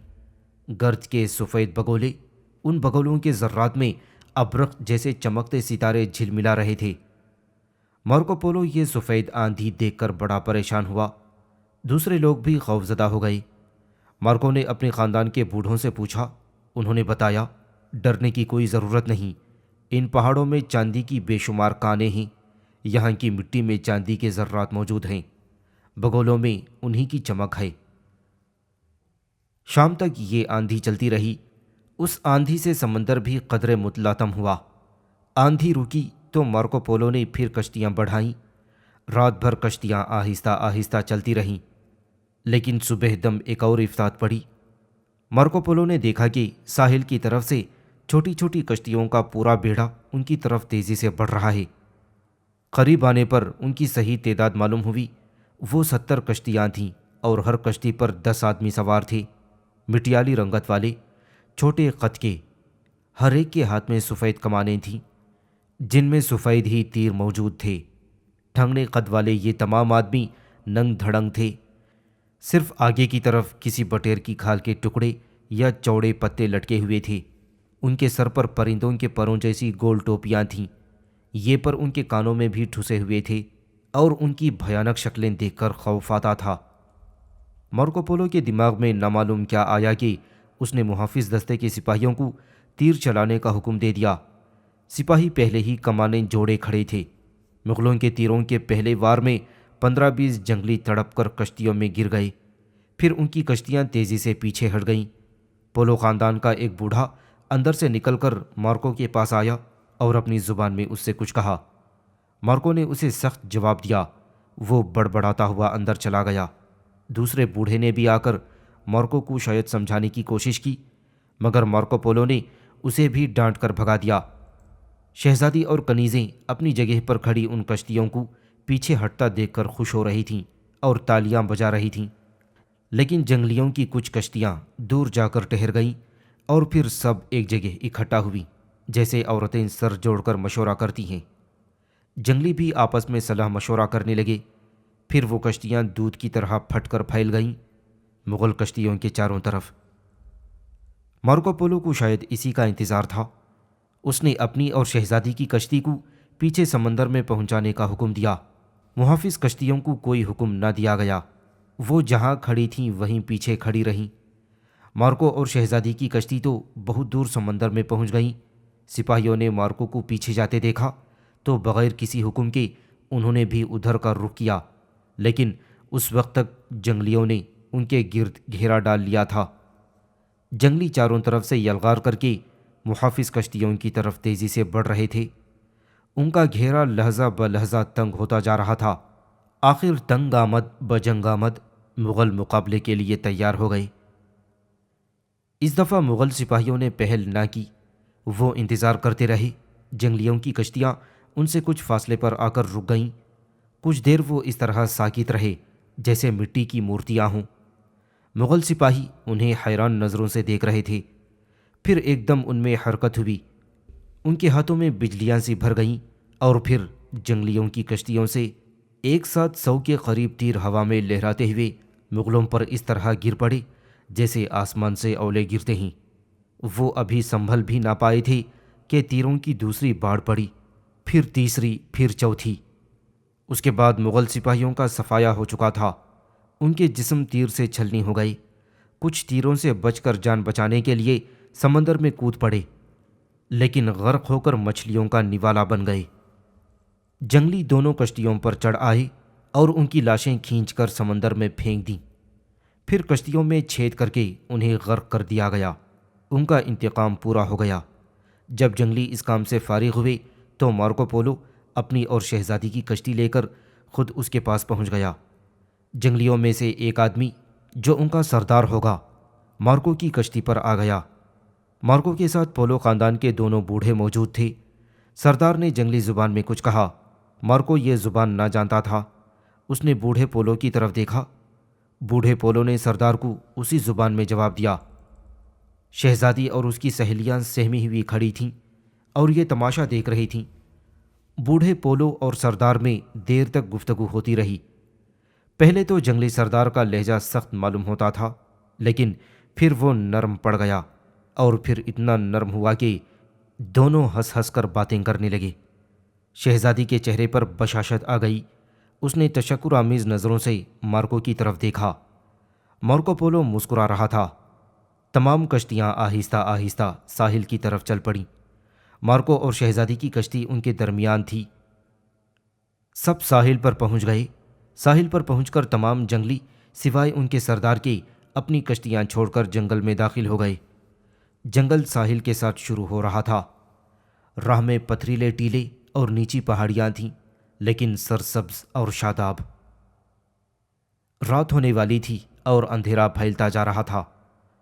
گرج کے سفید بگولے، ان بگولوں کے ذرات میں ابرق جیسے چمکتے ستارے جھلملا رہے تھے۔ مارکو پولو یہ سفید آندھی دیکھ کر بڑا پریشان ہوا۔ دوسرے لوگ بھی خوفزدہ ہو گئے۔ مارکو نے اپنے خاندان کے بوڑھوں سے پوچھا۔ انہوں نے بتایا، ڈرنے کی کوئی ضرورت نہیں، ان پہاڑوں میں چاندی کی بے شمار کانیں ہیں، یہاں کی مٹی میں چاندی کے ذرات موجود ہیں، بگولوں میں انہی کی چمک ہے۔ شام تک یہ آندھی چلتی رہی۔ اس آندھی سے سمندر بھی قدرے متلاطم ہوا۔ آندھی رکی تو مارکو پولو نے پھر کشتیاں بڑھائیں۔ رات بھر کشتیاں آہستہ آہستہ چلتی رہیں، لیکن صبح دم ایک اور افتاد پڑی۔ مارکو پولو نے دیکھا کہ ساحل کی طرف سے چھوٹی چھوٹی کشتیوں کا پورا بیڑا ان کی طرف تیزی سے بڑھ رہا ہے۔ قریب آنے پر ان کی صحیح تعداد معلوم ہوئی۔ وہ 70 کشتیاں تھیں اور ہر کشتی پر 10 آدمی سوار تھے، مٹیالی رنگت والے، چھوٹے قد کے۔ ہر ایک کے ہاتھ میں سفید کمانیں تھیں، جن میں سفید ہی تیر موجود تھے۔ ٹھنگنے قد والے یہ تمام آدمی ننگ دھڑنگ تھے۔ صرف آگے کی طرف کسی بٹیر کی کھال کے ٹکڑے یا چوڑے پتے لٹکے ہوئے تھے۔ ان کے سر پر پرندوں کے پروں جیسی گول ٹوپیاں تھیں۔ یہ پر ان کے کانوں میں بھی ٹھسے ہوئے تھے اور ان کی بھیانک شکلیں دیکھ کر خوف آتا تھا۔ مارکو پولو کے دماغ میں نامعلوم کیا آیا کہ اس نے محافظ دستے کے سپاہیوں کو تیر چلانے کا حکم دے دیا۔ سپاہی پہلے ہی کمانیں جوڑے کھڑے تھے۔ مغلوں کے تیروں کے پہلے وار میں 15-20 جنگلی تڑپ کر کشتیوں میں گر گئے۔ پھر ان کی کشتیاں تیزی سے پیچھے ہٹ گئیں۔ پولو خاندان کا ایک بوڑھا اندر سے نکل کر مارکو کے پاس آیا اور اپنی زبان میں اس سے کچھ کہا۔ مارکو نے اسے سخت جواب دیا۔ وہ بڑبڑاتا ہوا اندر چلا گیا۔ دوسرے بوڑھے نے بھی آ کر مارکو کو شاید سمجھانے کی کوشش کی، مگر مارکو پولو نے اسے بھی ڈانٹ کر بھگا دیا۔ شہزادی اور کنیزیں اپنی جگہ پر کھڑی ان کشتیوں کو پیچھے ہٹتا دیکھ کر خوش ہو رہی تھیں اور تالیاں بجا رہی تھیں، لیکن جنگلیوں کی کچھ کشتیاں دور جا کر ٹھہر گئیں اور پھر سب ایک جگہ اکٹھا ہوئیں، جیسے عورتیں سر جوڑ کر مشورہ کرتی ہیں۔ جنگلی بھی آپس میں صلاح مشورہ کرنے لگے۔ پھر وہ کشتیاں دودھ کی طرح پھٹ کر پھیل گئیں مغل کشتیوں کے چاروں طرف۔ مارکو پولو کو شاید اسی کا انتظار تھا۔ اس نے اپنی اور شہزادی کی کشتی کو پیچھے سمندر میں پہنچانے کا حکم دیا۔ محافظ کشتیوں کو کوئی حکم نہ دیا گیا، وہ جہاں کھڑی تھیں وہیں پیچھے کھڑی رہیں۔ مارکو اور شہزادی کی کشتی تو بہت دور سمندر میں پہنچ گئیں۔ سپاہیوں نے مارکو کو پیچھے جاتے دیکھا تو بغیر کسی حکم کے انہوں نے بھی ادھر کا رخ کیا، لیکن اس وقت تک جنگلیوں نے ان کے گرد گھیرا ڈال لیا تھا۔ جنگلی چاروں طرف سے یلغار کر کے محافظ کشتیوں کی طرف تیزی سے بڑھ رہے تھے۔ ان کا گھیرا لحظہ بلحظہ تنگ ہوتا جا رہا تھا۔ آخر تنگ آمد بجنگ آمد، مغل مقابلے کے لیے تیار ہو گئے۔ اس دفعہ مغل سپاہیوں نے پہل نہ کی، وہ انتظار کرتے رہے۔ جنگلیوں کی کشتیاں ان سے کچھ فاصلے پر آ کر رک گئیں۔ کچھ دیر وہ اس طرح ساکت رہے جیسے مٹی کی مورتیاں ہوں۔ مغل سپاہی انہیں حیران نظروں سے دیکھ رہے تھے۔ پھر ایک دم ان میں حرکت ہوئی، ان کے ہاتھوں میں بجلیاں سی بھر گئیں اور پھر جنگلیوں کی کشتیوں سے ایک ساتھ 100 کے قریب تیر ہوا میں لہراتے ہوئے مغلوں پر اس طرح گر پڑے جیسے آسمان سے اولے گرتے ہیں۔ وہ ابھی سنبھل بھی نہ پائے تھے کہ تیروں کی دوسری باڑ پڑی، پھر تیسری، پھر چوتھی۔ اس کے بعد مغل سپاہیوں کا صفایا ہو چکا تھا۔ ان کے جسم تیر سے چھلنی ہو گئے۔ کچھ تیروں سے بچ کر جان بچانے کے لیے سمندر میں کود پڑے، لیکن غرق ہو کر مچھلیوں کا نوالا بن گئے۔ جنگلی دونوں کشتیوں پر چڑھ آئے اور ان کی لاشیں کھینچ کر سمندر میں پھینک دیں۔ پھر کشتیوں میں چھید کر کے انہیں غرق کر دیا گیا۔ ان کا انتقام پورا ہو گیا۔ جب جنگلی اس کام سے فارغ ہوئے تو مارکو پولو اپنی اور شہزادی کی کشتی لے کر خود اس کے پاس پہنچ گیا۔ جنگلیوں میں سے ایک آدمی جو ان کا سردار ہوگا مارکو کی کشتی پر آ گیا۔ مارکو کے ساتھ پولو خاندان کے دونوں بوڑھے موجود تھے۔ سردار نے جنگلی زبان میں کچھ کہا۔ مارکو یہ زبان نہ جانتا تھا۔ اس نے بوڑھے پولو کی طرف دیکھا۔ بوڑھے پولو نے سردار کو اسی زبان میں جواب دیا۔ شہزادی اور اس کی سہیلیاں سہمی ہوئی کھڑی تھیں اور یہ تماشا دیکھ رہی تھیں۔ بوڑھے پولو اور سردار میں دیر تک گفتگو ہوتی رہی۔ پہلے تو جنگلی سردار کا لہجہ سخت معلوم ہوتا تھا، لیکن پھر وہ نرم پڑ گیا، اور پھر اتنا نرم ہوا کہ دونوں ہنس ہنس کر باتیں کرنے لگے۔ شہزادی کے چہرے پر بشاشت آ گئی۔ اس نے تشکر آمیز نظروں سے مارکو کی طرف دیکھا۔ مارکو پولو مسکرا رہا تھا۔ تمام کشتیاں آہستہ آہستہ ساحل کی طرف چل پڑیں۔ مارکو اور شہزادی کی کشتی ان کے درمیان تھی۔ سب ساحل پر پہنچ گئے۔ ساحل پر پہنچ کر تمام جنگلی سوائے ان کے سردار کے اپنی کشتیاں چھوڑ کر جنگل میں داخل ہو گئے۔ جنگل ساحل کے ساتھ شروع ہو رہا تھا۔ راہ میں پتھریلے ٹیلے اور نیچی پہاڑیاں تھیں، لیکن سرسبز اور شاداب۔ رات ہونے والی تھی اور اندھیرا پھیلتا جا رہا تھا۔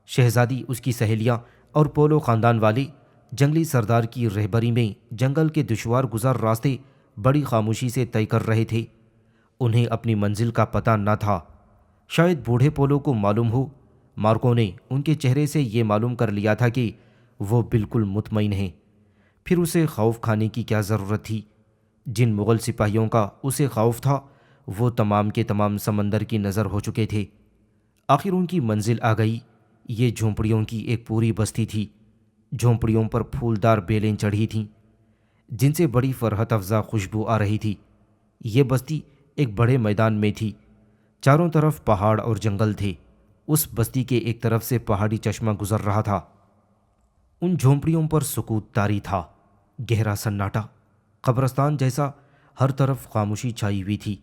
شہزادی، اس کی سہیلیاں اور پولو خاندان والے جنگلی سردار کی رہبری میں جنگل کے دشوار گزار راستے بڑی خاموشی سے طے کر رہے تھے۔ انہیں اپنی منزل کا پتہ نہ تھا۔ شاید بوڑھے پولو کو معلوم ہو۔ مارکو نے ان کے چہرے سے یہ معلوم کر لیا تھا کہ وہ بالکل مطمئن ہیں۔ پھر اسے خوف کھانے کی کیا ضرورت تھی؟ جن مغل سپاہیوں کا اسے خوف تھا وہ تمام کے تمام سمندر کی نظر ہو چکے تھے۔ آخر ان کی منزل آ گئی۔ یہ جھونپڑیوں کی ایک پوری بستی تھی۔ جھونپڑیوں پر پھولدار بیلیں چڑھی تھیں جن سے بڑی فرحت افزا خوشبو آ رہی تھی۔ یہ بستی ایک بڑے میدان میں تھی۔ چاروں طرف پہاڑ اور جنگل تھے۔ اس بستی کے ایک طرف سے پہاڑی چشمہ گزر رہا تھا۔ ان جھونپڑیوں پر سکوت طاری تھا، گہرا سناٹا، قبرستان جیسا۔ ہر طرف خاموشی چھائی ہوئی تھی۔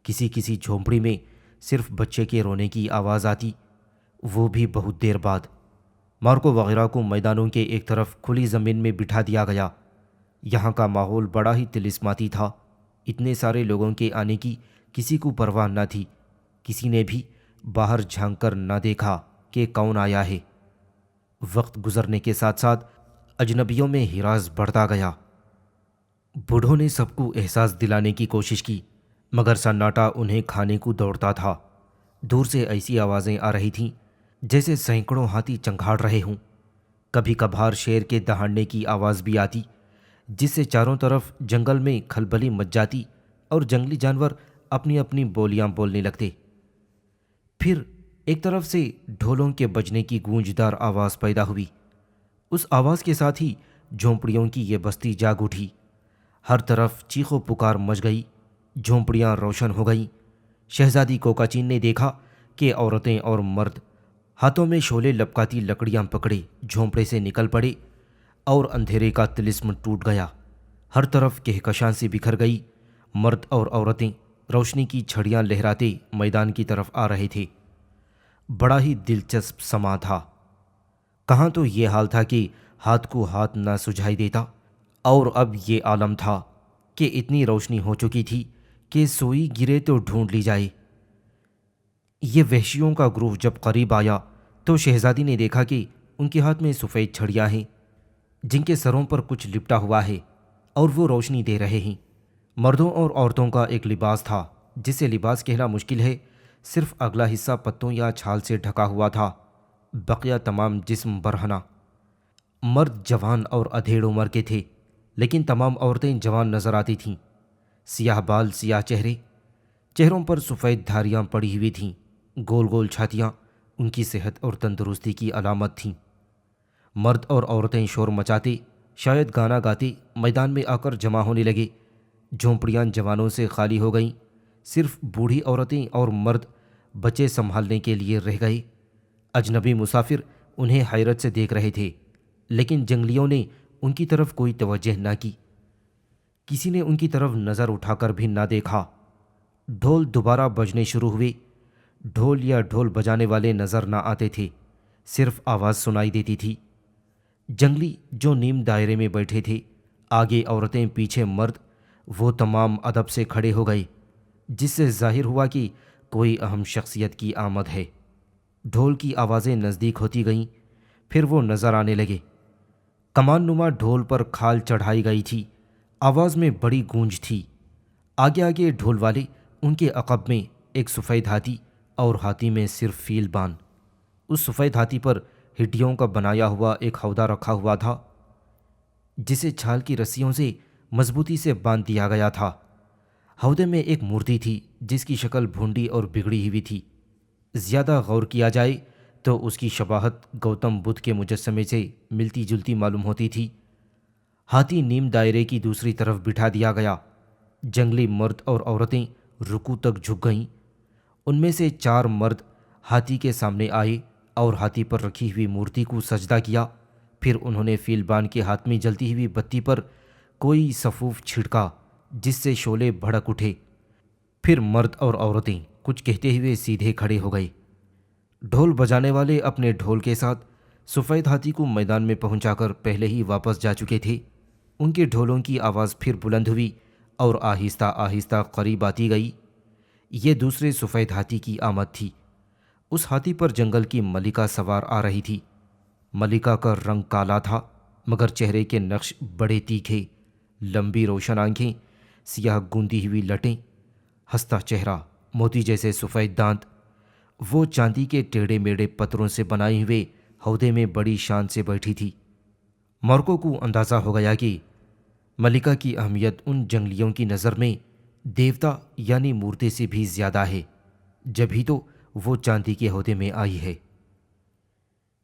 کسی کسی جھونپڑی میں صرف بچے کے رونے کی آواز آتی، وہ بھی بہت دیر بعد۔ مارکو وغیرہ کو میدانوں کے ایک طرف کھلی زمین میں بٹھا دیا گیا۔ یہاں کا ماحول بڑا ہی طلسماتی تھا۔ اتنے سارے لوگوں کے آنے کی کسی کو پرواہ نہ تھی۔ کسی نے بھی باہر جھانک کر نہ دیکھا کہ کون آیا ہے۔ وقت گزرنے کے ساتھ ساتھ اجنبیوں میں ہراس بڑھتا گیا۔ بوڑھوں نے سب کو احساس دلانے کی کوشش کی، مگر سناٹا انہیں کھانے کو دوڑتا تھا۔ دور سے ایسی آوازیں آ رہی تھیں جیسے سینکڑوں ہاتھی چنگھاڑ رہے ہوں۔ کبھی کبھار شیر کے دہاڑنے کی آواز بھی آتی، جس سے چاروں طرف جنگل میں کھلبلی مچ جاتی اور جنگلی جانور اپنی اپنی بولیاں بولنے لگتے۔ پھر ایک طرف سے ڈھولوں کے بجنے کی گونجدار آواز پیدا ہوئی۔ اس آواز کے ساتھ ہی جھونپڑیوں کی یہ بستی جاگ اٹھی۔ ہر طرف چیخ و پکار مچ گئی۔ جھونپڑیاں روشن ہو گئیں۔ شہزادی کوکاچین نے دیکھا کہ عورتیں اور مرد ہاتھوں میں شعلے لپکاتی لکڑیاں پکڑے جھونپڑے سے نکل پڑے، اور اندھیرے کا طلسم ٹوٹ گیا۔ ہر طرف کہکشاں سے بکھر گئی۔ مرد اور عورتیں روشنی کی چھڑیاں لہراتے میدان کی طرف آ رہے تھے۔ بڑا ہی دلچسپ سما تھا۔ کہاں تو یہ حال تھا کہ ہاتھ کو ہاتھ نہ سجھائی دیتا، اور اب یہ عالم تھا کہ اتنی روشنی ہو چکی تھی کہ سوئی گرے تو ڈھونڈ لی جائے۔ یہ وحشیوں کا گروہ جب قریب آیا تو شہزادی نے دیکھا کہ ان کے ہاتھ میں سفید چھڑیاں ہیں جن کے سروں پر کچھ لپٹا ہوا ہے اور وہ روشنی دے رہے ہیں۔ مردوں اور عورتوں کا ایک لباس تھا جسے لباس کہنا مشکل ہے۔ صرف اگلا حصہ پتوں یا چھال سے ڈھکا ہوا تھا، بقیہ تمام جسم برہنہ۔ مرد جوان اور ادھیڑ عمر کے تھے، لیکن تمام عورتیں جوان نظر آتی تھیں۔ سیاہ بال، سیاہ چہرے، چہروں پر سفید دھاریاں پڑی ہوئی تھیں۔ گول گول چھاتیاں ان کی صحت اور تندرستی کی علامت تھیں۔ مرد اور عورتیں شور مچاتے، شاید گانا گاتے میدان میں آ کر جمع ہونے لگے۔ جھونپڑیاں جوانوں سے خالی ہو گئیں۔ صرف بوڑھی عورتیں اور مرد بچے سنبھالنے کے لیے رہ گئے۔ اجنبی مسافر انہیں حیرت سے دیکھ رہے تھے، لیکن جنگلیوں نے ان کی طرف کوئی توجہ نہ کی۔ کسی نے ان کی طرف نظر اٹھا کر بھی نہ دیکھا۔ ڈھول دوبارہ بجنے شروع ہوئے۔ ڈھول یا ڈھول بجانے والے نظر نہ آتے تھے، صرف آواز سنائی دیتی تھی۔ جنگلی جو نیم دائرے میں بیٹھے تھے، آگے عورتیں پیچھے مرد، وہ تمام ادب سے کھڑے ہو گئے، جس سے ظاہر ہوا کہ کوئی اہم شخصیت کی آمد ہے۔ ڈھول کی آوازیں نزدیک ہوتی گئیں، پھر وہ نظر آنے لگے۔ کمان نما ڈھول پر کھال چڑھائی گئی تھی۔ آواز میں بڑی گونج تھی۔ آگے آگے ڈھول والے، ان کے عقب میں ایک سفید ہاتھی اور ہاتھی میں صرف فیل بان۔ اس سفید ہاتھی پر ہڈیوں کا بنایا ہوا ایک ہودہ رکھا ہوا تھا جسے چھال کی رسیوں سے مضبوطی سے باندھ دیا گیا تھا۔ ہودے میں ایک مورتی تھی جس کی شکل بھونڈی اور بگڑی ہوئی تھی۔ زیادہ غور کیا جائے تو اس کی شباہت گوتم بدھ کے مجسمے سے ملتی جلتی معلوم ہوتی تھی۔ ہاتھی نیم دائرے کی دوسری طرف بٹھا دیا گیا۔ جنگلی مرد اور عورتیں رکوع تک جھک گئیں۔ ان میں سے 4 مرد ہاتھی کے سامنے آئے اور ہاتھی پر رکھی ہوئی مورتی کو سجدہ کیا۔ پھر انہوں نے فیلبان کے ہاتھ میں جلتی ہوئی بتی پر کوئی سفوف چھڑکا جس سے شعلے بھڑک اٹھے۔ پھر مرد اور عورتیں کچھ کہتے ہوئے سیدھے کھڑے ہو گئے۔ ڈھول بجانے والے اپنے ڈھول کے ساتھ سفید ہاتھی کو میدان میں پہنچا کر پہلے ہی واپس جا چکے تھے۔ ان کے ڈھولوں کی آواز پھر بلند ہوئی اور آہستہ آہستہ قریب آتی گئی۔ یہ دوسرے سفید ہاتھی کی آمد تھی۔ اس ہاتھی پر جنگل کی ملکہ سوار آ رہی تھی۔ ملکہ کا رنگ کالا تھا مگر چہرے کے نقش بڑے تیکھے، لمبی روشن آنکھیں، سیاہ گوندی ہوئی لٹیں، ہنستا چہرہ، موتی جیسے سفید دانت۔ وہ چاندی کے ٹیڑھے میڑے پتھروں سے بنائے ہوئے ہودے میں بڑی شان سے بیٹھی تھی۔ مورکو کو اندازہ ہو گیا کہ ملکہ کی اہمیت ان جنگلیوں کی نظر میں دیوتا یعنی مورتی سے بھی زیادہ ہے، جبھی تو وہ چاندی کے ہودے میں آئی ہے۔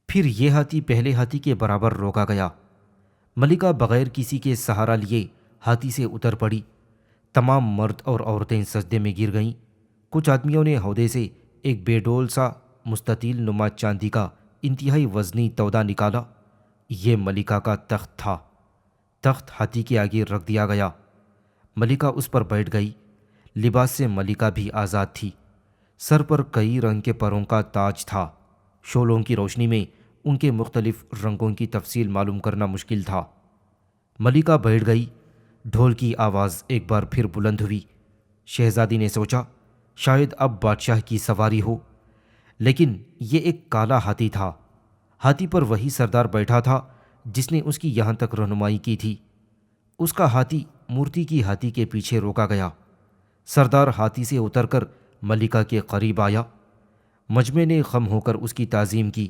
پھر یہ ہاتھی پہلے ہاتھی کے برابر روکا گیا۔ ملکہ بغیر کسی کے سہارا لیے ہاتھی سے اتر پڑی۔ تمام مرد اور عورتیں سجدے میں گر گئیں۔ کچھ آدمیوں نے ہودے سے ایک بے ڈول سا مستطیل نما چاندی کا انتہائی وزنی تودا نکالا۔ یہ ملکہ کا تخت تھا۔ تخت ہاتھی کے آگے رکھ دیا گیا۔ ملکہ اس پر بیٹھ گئی۔ لباس سے ملکہ بھی آزاد تھی۔ سر پر کئی رنگ کے پروں کا تاج تھا۔ شعلوں کی روشنی میں ان کے مختلف رنگوں کی تفصیل معلوم کرنا مشکل تھا۔ ملکہ بیٹھ گئی۔ ڈھول کی آواز ایک بار پھر بلند ہوئی۔ شہزادی نے سوچا شاید اب بادشاہ کی سواری ہو، لیکن یہ ایک کالا ہاتھی تھا۔ ہاتھی پر وہی سردار بیٹھا تھا جس نے اس کی یہاں تک رہنمائی کی تھی۔ اس کا ہاتھی مورتی کی ہاتھی کے پیچھے روکا گیا۔ سردار ہاتھی سے اتر کر ملکہ کے قریب آیا۔ مجمع نے خم ہو کر اس کی تعظیم کی۔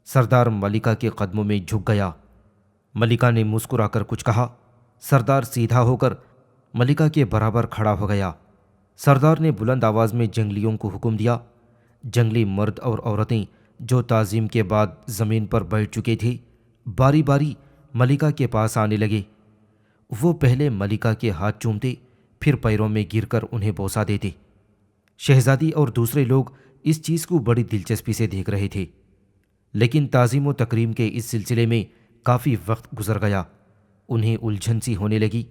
سردار ملکہ کے قدموں میں جھک گیا۔ ملکہ نے مسکرا کر کچھ کہا۔ سردار سیدھا ہو کر ملکہ کے برابر کھڑا ہو گیا۔ سردار نے بلند آواز میں جنگلیوں کو حکم دیا۔ جنگلی مرد اور عورتیں جو تعظیم کے بعد زمین پر بیٹھ چکے تھے باری باری ملکہ کے پاس آنے لگے۔ وہ پہلے ملکہ کے ہاتھ چومتے، پھر پیروں میں گر کر انہیں بوسہ دیتے۔ شہزادی اور دوسرے لوگ اس چیز کو بڑی دلچسپی سے دیکھ رہے تھے، لیکن تعظیم و تکریم کے اس سلسلے میں کافی وقت گزر گیا۔ انہیں الجھن سی ہونے لگی۔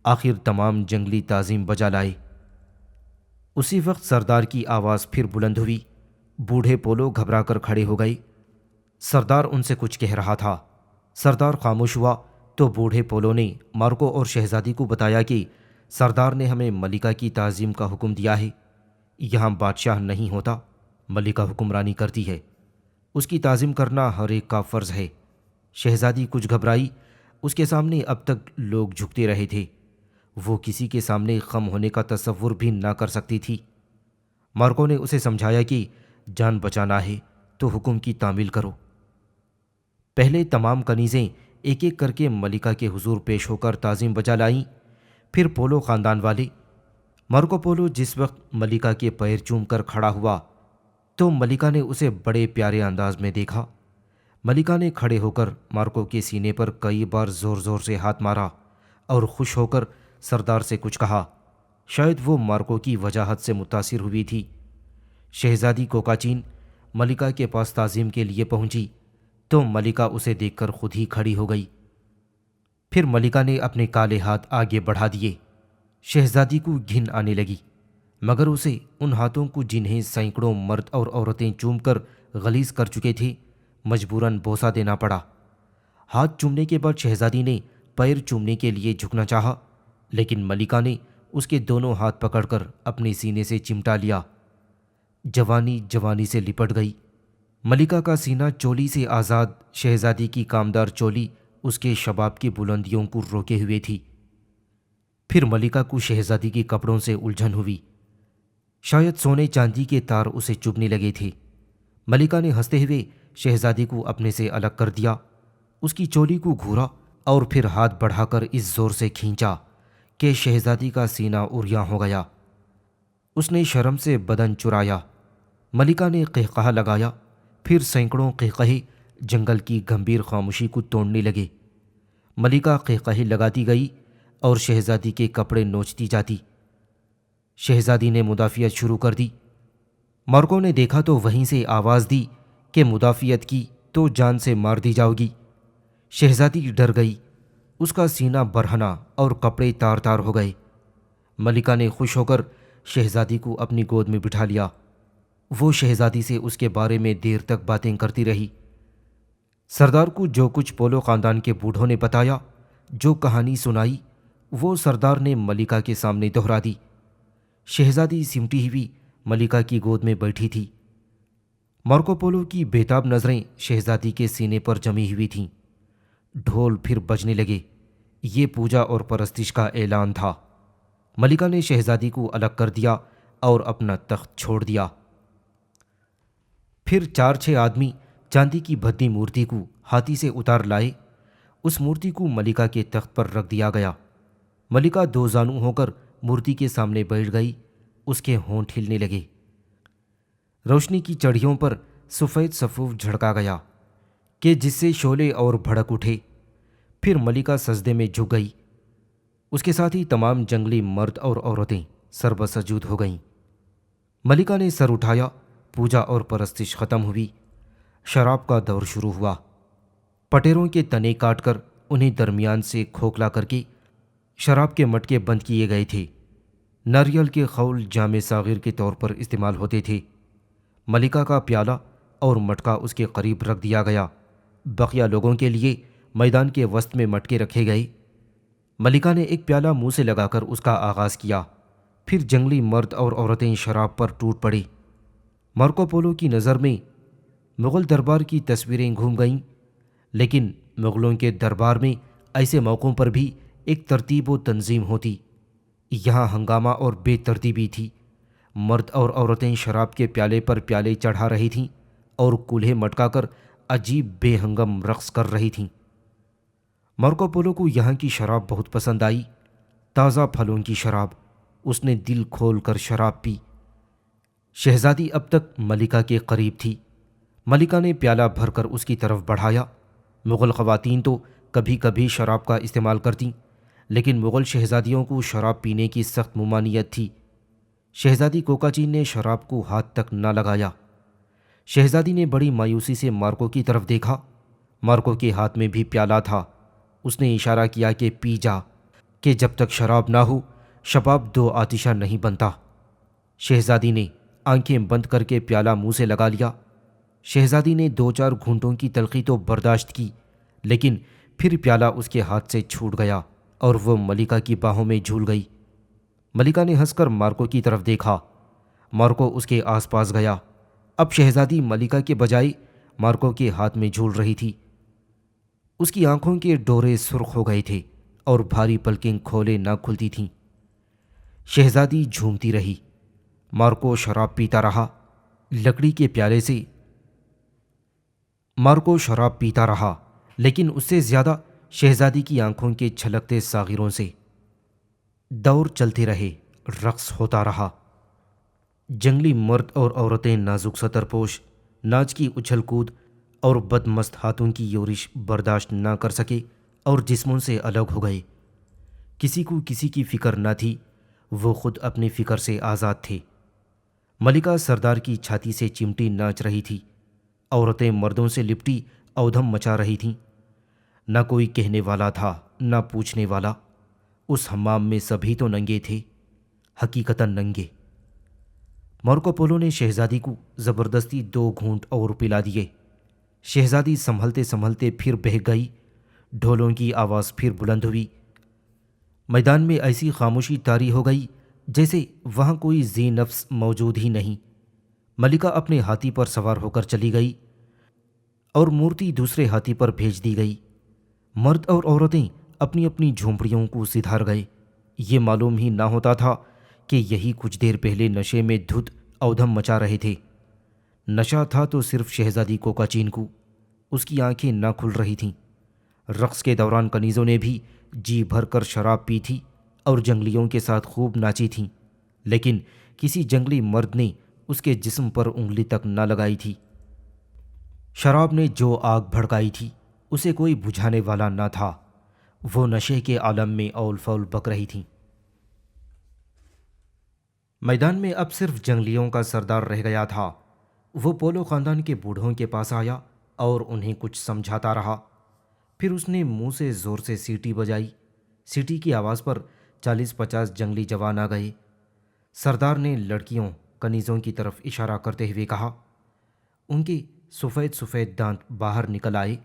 آخر تمام جنگلی تعظیم بجا لائے۔ اسی وقت سردار کی آواز پھر بلند ہوئی۔ بوڑھے پولو گھبرا کر کھڑے ہو گئے۔ سردار ان سے کچھ کہہ رہا تھا۔ سردار خاموش ہوا تو بوڑھے پولو نے مارکو اور شہزادی کو بتایا کہ سردار نے ہمیں ملکہ کی تعظیم کا حکم دیا ہے۔ یہاں بادشاہ نہیں ہوتا، ملکہ حکمرانی کرتی ہے۔ اس کی تعظیم کرنا ہر ایک کا فرض ہے۔ شہزادی کچھ گھبرائی۔ اس کے سامنے اب تک لوگ جھکتے رہے تھے۔ وہ کسی کے سامنے خم ہونے کا تصور بھی نہ کر سکتی تھی۔ مارکو نے اسے سمجھایا کہ جان بچانا ہے تو حکم کی تعمیل کرو۔ پہلے تمام کنیزیں ایک ایک کر کے ملکہ کے حضور پیش ہو کر تعظیم بجا لائیں، پھر پولو خاندان والے۔ مارکو پولو جس وقت ملکہ کے پیر چوم کر کھڑا ہوا تو ملکہ نے اسے بڑے پیارے انداز میں دیکھا۔ ملکہ نے کھڑے ہو کر مارکو کے سینے پر کئی بار زور زور سے ہاتھ مارا اور خوش ہو کر سردار سے کچھ کہا۔ شاید وہ مارکو کی وجاہت سے متاثر ہوئی تھی۔ شہزادی کوکاچین ملکہ کے پاس تعظیم کے لیے پہنچی تو ملکہ اسے دیکھ کر خود ہی کھڑی ہو گئی۔ پھر ملکہ نے اپنے کالے ہاتھ آگے بڑھا دیے۔ شہزادی کو گھن آنے لگی، مگر اسے ان ہاتھوں کو جنہیں سینکڑوں مرد اور عورتیں چوم کر غلیظ کر چکے تھے مجبوراً بوسہ دینا پڑا۔ ہاتھ چومنے کے بعد شہزادی نے پیر چومنے کے لیے جھکنا چاہا، لیکن ملکہ نے اس کے دونوں ہاتھ پکڑ کر اپنے سینے سے چمٹا لیا۔ جوانی جوانی سے لپٹ گئی۔ ملکہ کا سینہ چولی سے آزاد، شہزادی کی کامدار چولی اس کے شباب کی بلندیوں کو روکے ہوئے تھی۔ پھر ملکہ کو شہزادی کے کپڑوں سے الجھن ہوئی۔ شاید سونے چاندی کے تار اسے چبھنے لگے تھے۔ ملکہ نے ہنستے ہوئے شہزادی کو اپنے سے الگ کر دیا، اس کی چولی کو گھورا اور پھر ہاتھ بڑھا کر اس زور سے کھینچا کہ شہزادی کا سینہ عریاں ہو گیا۔ اس نے شرم سے بدن چرایا۔ ملکہ نے قہقہا لگایا، پھر سینکڑوں قہقہے جنگل کی گمبھیر خاموشی کو توڑنے لگے۔ ملکہ قہقہے لگاتی گئی اور شہزادی کے کپڑے نوچتی جاتی۔ شہزادی نے مدافعت شروع کر دی۔ مارکو نے دیکھا تو وہیں سے آواز دی کہ مدافعت کی تو جان سے مار دی جاؤ گی۔ شہزادی ڈر گئی، اس کا سینہ برہنا اور کپڑے تار تار ہو گئے۔ ملکہ نے خوش ہو کر شہزادی کو اپنی گود میں بٹھا لیا۔ وہ شہزادی سے اس کے بارے میں دیر تک باتیں کرتی رہی۔ سردار کو جو کچھ پولو خاندان کے بوڑھوں نے بتایا، جو کہانی سنائی، وہ سردار نے ملکہ کے سامنے دہرا دی۔ شہزادی سمٹی ہوئی ملکہ کی گود میں بیٹھی تھی۔ مارکو پولو کی بےتاب نظریں شہزادی کے سینے پر جمی ہوئی تھیں۔ ڈھول پھر بجنے لگے۔ یہ پوجا اور پرستش کا اعلان تھا۔ ملکہ نے شہزادی کو الگ کر دیا اور اپنا تخت چھوڑ دیا۔ پھر 4-6 آدمی چاندی کی بھدی مورتی کو ہاتھی سے اتار لائے۔ اس مورتی کو ملکہ کے تخت پر رکھ دیا گیا۔ ملکہ 2 زانو ہو کر مورتی کے سامنے بیٹھ گئی۔ اس کے ہونٹ ہلنے لگے۔ روشنی کی چڑھیوں پر سفید صفوف جھڑکا گیا کہ جس سے شعلے اور بھڑک اٹھے۔ پھر ملکہ سجدے میں جھک گئی۔ اس کے ساتھ ہی تمام جنگلی مرد اور عورتیں سربسجود ہو گئیں۔ ملکہ نے سر اٹھایا، پوجا اور پرستش ختم ہوئی۔ شراب کا دور شروع ہوا۔ پٹیروں کے تنے کاٹ کر انہیں درمیان سے کھوکھلا کر کے شراب کے مٹکے بند کیے گئے تھے۔ ناریل کے خول جام صاغر کے طور پر استعمال ہوتے تھے۔ ملکہ کا پیالہ اور مٹکا اس کے قریب رکھ دیا گیا۔ بقیہ لوگوں کے لیے میدان کے وسط میں مٹکے رکھے گئے۔ ملکہ نے ایک پیالہ منہ سے لگا کر اس کا آغاز کیا۔ پھر جنگلی مرد اور عورتیں شراب پر ٹوٹ پڑے۔ مارکو پولو کی نظر میں مغل دربار کی تصویریں گھوم گئیں، لیکن مغلوں کے دربار میں ایسے موقعوں پر بھی ایک ترتیب و تنظیم ہوتی۔ یہاں ہنگامہ اور بے ترتیبی تھی۔ مرد اور عورتیں شراب کے پیالے پر پیالے چڑھا رہی تھیں اور کولہے مٹکا کر عجیب بے ہنگم رقص کر رہی تھیں۔ مارکو پولو کو یہاں کی شراب بہت پسند آئی۔ تازہ پھلوں کی شراب۔ اس نے دل کھول کر شراب پی۔ شہزادی اب تک ملکہ کے قریب تھی۔ ملکہ نے پیالہ بھر کر اس کی طرف بڑھایا۔ مغل خواتین تو کبھی کبھی شراب کا استعمال کرتیں، لیکن مغل شہزادیوں کو شراب پینے کی سخت ممانعت تھی۔ شہزادی کوکاچین نے شراب کو ہاتھ تک نہ لگایا۔ شہزادی نے بڑی مایوسی سے مارکو کی طرف دیکھا۔ مارکو کے ہاتھ میں بھی پیالہ تھا۔ اس نے اشارہ کیا کہ پی جا، کہ جب تک شراب نہ ہو شباب 2 آتشہ نہیں بنتا۔ شہزادی نے آنکھیں بند کر کے پیالہ منہ سے لگا لیا۔ شہزادی نے 2-4 گھونٹوں کی تلخی تو برداشت کی، لیکن پھر پیالہ اس کے ہاتھ سے چھوٹ گیا اور وہ ملکہ کی باہوں میں جھول گئی۔ ملکہ نے ہنس کر مارکو کی طرف دیکھا۔ مارکو اس کے آس پاس گیا۔ اب شہزادی ملکہ کے بجائے مارکو کے ہاتھ میں جھول رہی تھی۔ اس کی آنکھوں کے ڈورے سرخ ہو گئے تھے اور بھاری پلکیں کھولے نہ کھلتی تھیں۔ شہزادی جھومتی رہی۔ مارکو شراب پیتا رہا۔ لکڑی کے پیالے سے مارکو شراب پیتا رہا، لیکن اس سے زیادہ شہزادی کی آنکھوں کے چھلکتے ساغروں سے۔ دور چلتے رہے، رقص ہوتا رہا۔ جنگلی مرد اور عورتیں نازک ستر پوش ناچ کی اچھل کود اور بدمست ہاتھوں کی یورش برداشت نہ کر سکے اور جسموں سے الگ ہو گئے۔ کسی کو کسی کی فکر نہ تھی، وہ خود اپنی فکر سے آزاد تھے۔ ملکہ سردار کی چھاتی سے چمٹی ناچ رہی تھی۔ عورتیں مردوں سے لپٹی اودھم مچا رہی تھیں۔ نہ کوئی کہنے والا تھا، نہ پوچھنے والا۔ اس حمام میں سبھی تو ننگے تھے، حقیقتاً ننگے۔ مارکو پولو نے شہزادی کو زبردستی 2 گھونٹ اور پلا دیے۔ شہزادی سنبھلتے سنبھلتے پھر بہک گئی۔ ڈھولوں کی آواز پھر بلند ہوئی۔ میدان میں ایسی خاموشی طاری ہو گئی جیسے وہاں کوئی ذی نفس موجود ہی نہیں۔ ملکہ اپنے ہاتھی پر سوار ہو کر چلی گئی اور مورتی دوسرے ہاتھی پر بھیج دی گئی۔ مرد اور عورتیں اپنی اپنی جھونپڑیوں کو سدھار گئے۔ یہ معلوم ہی نہ ہوتا تھا کہ یہی کچھ دیر پہلے نشے میں دھت اودھم مچا رہے تھے۔ نشہ تھا تو صرف شہزادی کوکا چین کو، اس کی آنکھیں نہ کھل رہی تھیں۔ رقص کے دوران کنیزوں نے بھی جی بھر کر شراب پی تھی اور جنگلیوں کے ساتھ خوب ناچی تھیں، لیکن کسی جنگلی مرد نے اس کے جسم پر انگلی تک نہ لگائی تھی۔ شراب نے جو آگ بھڑکائی تھی اسے کوئی بجھانے والا نہ تھا، وہ نشے کے عالم میں اول فول بک رہی تھیں۔ میدان میں اب صرف جنگلیوں کا سردار رہ گیا تھا۔ وہ پولو خاندان کے بوڑھوں کے پاس آیا اور انہیں کچھ سمجھاتا رہا، پھر اس نے منہ سے زور سے سیٹی بجائی۔ سیٹی کی آواز پر 40-50 جنگلی جوان آ گئے۔ سردار نے لڑکیوں کنیزوں کی طرف اشارہ کرتے ہوئے کہا۔ ان کے سفید سفید دانت باہر نکل آئے،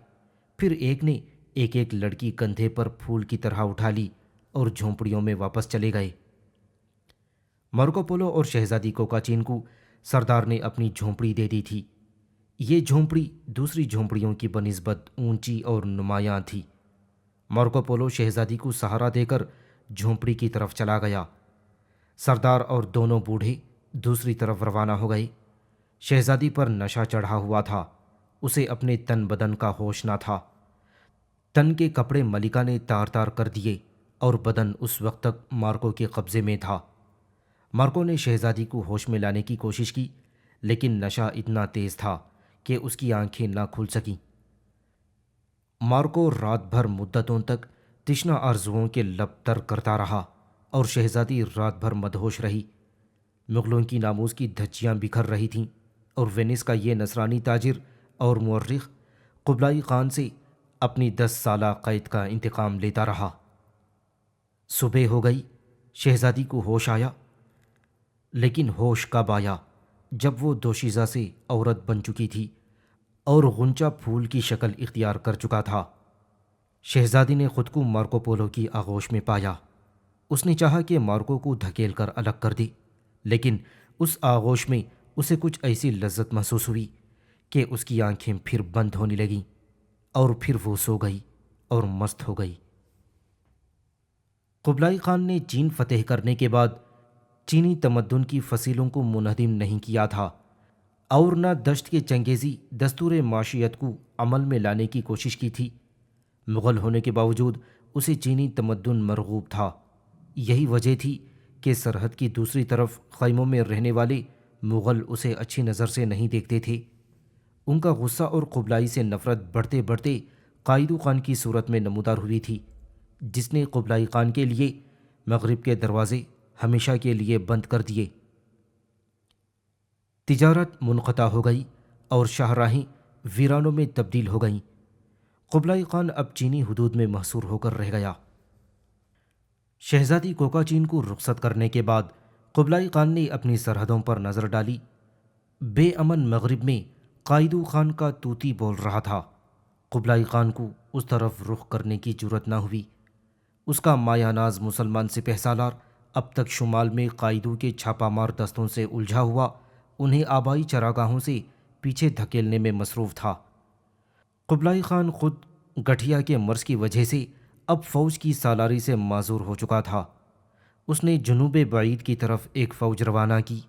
پھر ایک نے ایک ایک لڑکی کندھے پر پھول کی طرح اٹھا لی اور جھونپڑیوں میں واپس چلے گئے۔ مارکو پولو اور شہزادی کوکا چین کو سردار نے اپنی جھونپڑی دے دی تھی۔ یہ جھونپڑی دوسری جھونپڑیوں کی بنسبت اونچی اور نمایاں تھی۔ مارکو پولو شہزادی کو سہارا دے کر جھونپڑی کی طرف چلا گیا۔ سردار اور دونوں بوڑھے دوسری طرف روانہ ہو گئے۔ شہزادی پر نشہ چڑھا ہوا تھا، اسے اپنے تن بدن کا ہوش نہ تھا۔ تن کے کپڑے ملکہ نے تار تار کر دیے اور بدن اس وقت تک مارکو کے قبضے میں تھا۔ مارکو نے شہزادی کو ہوش میں لانے کی کوشش کی، لیکن نشہ اتنا تیز تھا کہ اس کی آنکھیں نہ کھل سکیں۔ مارکو رات بھر مدتوں تک تشنہ آرزوؤں کے لب تر کرتا رہا اور شہزادی رات بھر مدہوش رہی۔ مغلوں کی ناموس کی دھجیاں بکھر رہی تھیں اور وینس کا یہ نصرانی تاجر اور مورخ قبلائی خان سے اپنی 10 سالہ قید کا انتقام لیتا رہا۔ صبح ہو گئی، شہزادی کو ہوش آیا، لیکن ہوش کب آیا جب وہ دوشیزہ سے عورت بن چکی تھی اور غنچہ پھول کی شکل اختیار کر چکا تھا۔ شہزادی نے خود کو مارکو پولو کی آغوش میں پایا۔ اس نے چاہا کہ مارکو کو دھکیل کر الگ کر دے، لیکن اس آغوش میں اسے کچھ ایسی لذت محسوس ہوئی کہ اس کی آنکھیں پھر بند ہونے لگیں اور پھر وہ سو گئی اور مست ہو گئی۔ قبلائی خان نے چین فتح کرنے کے بعد چینی تمدن کی فصیلوں کو منہدم نہیں کیا تھا اور نہ دشت کے چنگیزی دستور معیشت کو عمل میں لانے کی کوشش کی تھی۔ مغل ہونے کے باوجود اسے چینی تمدن مرغوب تھا۔ یہی وجہ تھی کہ سرحد کی دوسری طرف خیموں میں رہنے والے مغل اسے اچھی نظر سے نہیں دیکھتے تھے۔ ان کا غصہ اور قبلائی سے نفرت بڑھتے بڑھتے قائدو خان کی صورت میں نمودار ہوئی تھی، جس نے قبلائی خان کے لیے مغرب کے دروازے ہمیشہ کے لیے بند کر دیے۔ تجارت منقطع ہو گئی اور شاہراہیں ویرانوں میں تبدیل ہو گئیں۔ قبلائی خان اب چینی حدود میں محصور ہو کر رہ گیا۔ شہزادی کوکا چین کو رخصت کرنے کے بعد قبلائی خان نے اپنی سرحدوں پر نظر ڈالی۔ بے امن مغرب میں قائدو خان کا طوطی بول رہا تھا۔ قبلائی خان کو اس طرف رخ کرنے کی جرت نہ ہوئی۔ اس کا مایہ ناز مسلمان سپہ سالار اب تک شمال میں قائدو کے چھاپہ مار دستوں سے الجھا ہوا انہیں آبائی چراگاہوں سے پیچھے دھکیلنے میں مصروف تھا۔ قبلائی خان خود گٹھیا کے مرض کی وجہ سے اب فوج کی سالاری سے معذور ہو چکا تھا۔ اس نے جنوب بعید کی طرف ایک فوج روانہ کی۔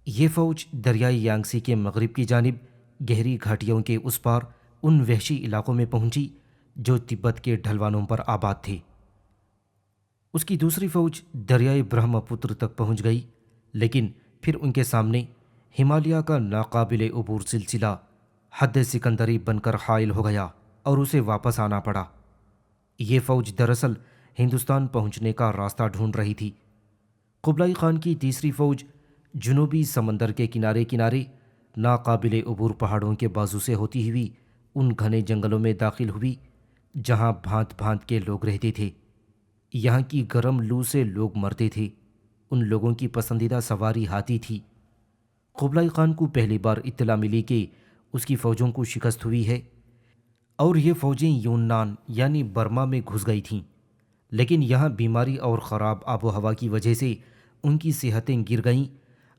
یہ فوج دریائے یانگسی کے مغرب کی جانب گہری گھاٹیوں کے اس پار ان وحشی علاقوں میں پہنچی جو تبت کے ڈھلوانوں پر آباد تھے۔ اس کی دوسری فوج دریائے برہم پتر تک پہنچ گئی، لیکن پھر ان کے سامنے ہمالیہ کا ناقابل عبور سلسلہ حد سکندری بن کر حائل ہو گیا اور اسے واپس آنا پڑا۔ یہ فوج دراصل ہندوستان پہنچنے کا راستہ ڈھونڈ رہی تھی۔ قبلائی خان کی تیسری فوج جنوبی سمندر کے کنارے کنارے ناقابل عبور پہاڑوں کے بازو سے ہوتی ہوئی ان گھنے جنگلوں میں داخل ہوئی جہاں بھانت بھانت کے لوگ رہتے تھے۔ یہاں کی گرم لو سے لوگ مرتے تھے۔ ان لوگوں کی پسندیدہ سواری ہاتھی تھی۔ قبلائی خان کو پہلی بار اطلاع ملی کہ اس کی فوجوں کو شکست ہوئی ہے اور یہ فوجیں یونان یعنی برما میں گھس گئی تھیں، لیکن یہاں بیماری اور خراب آب و ہوا کی وجہ سے ان کی صحتیں گر گئیں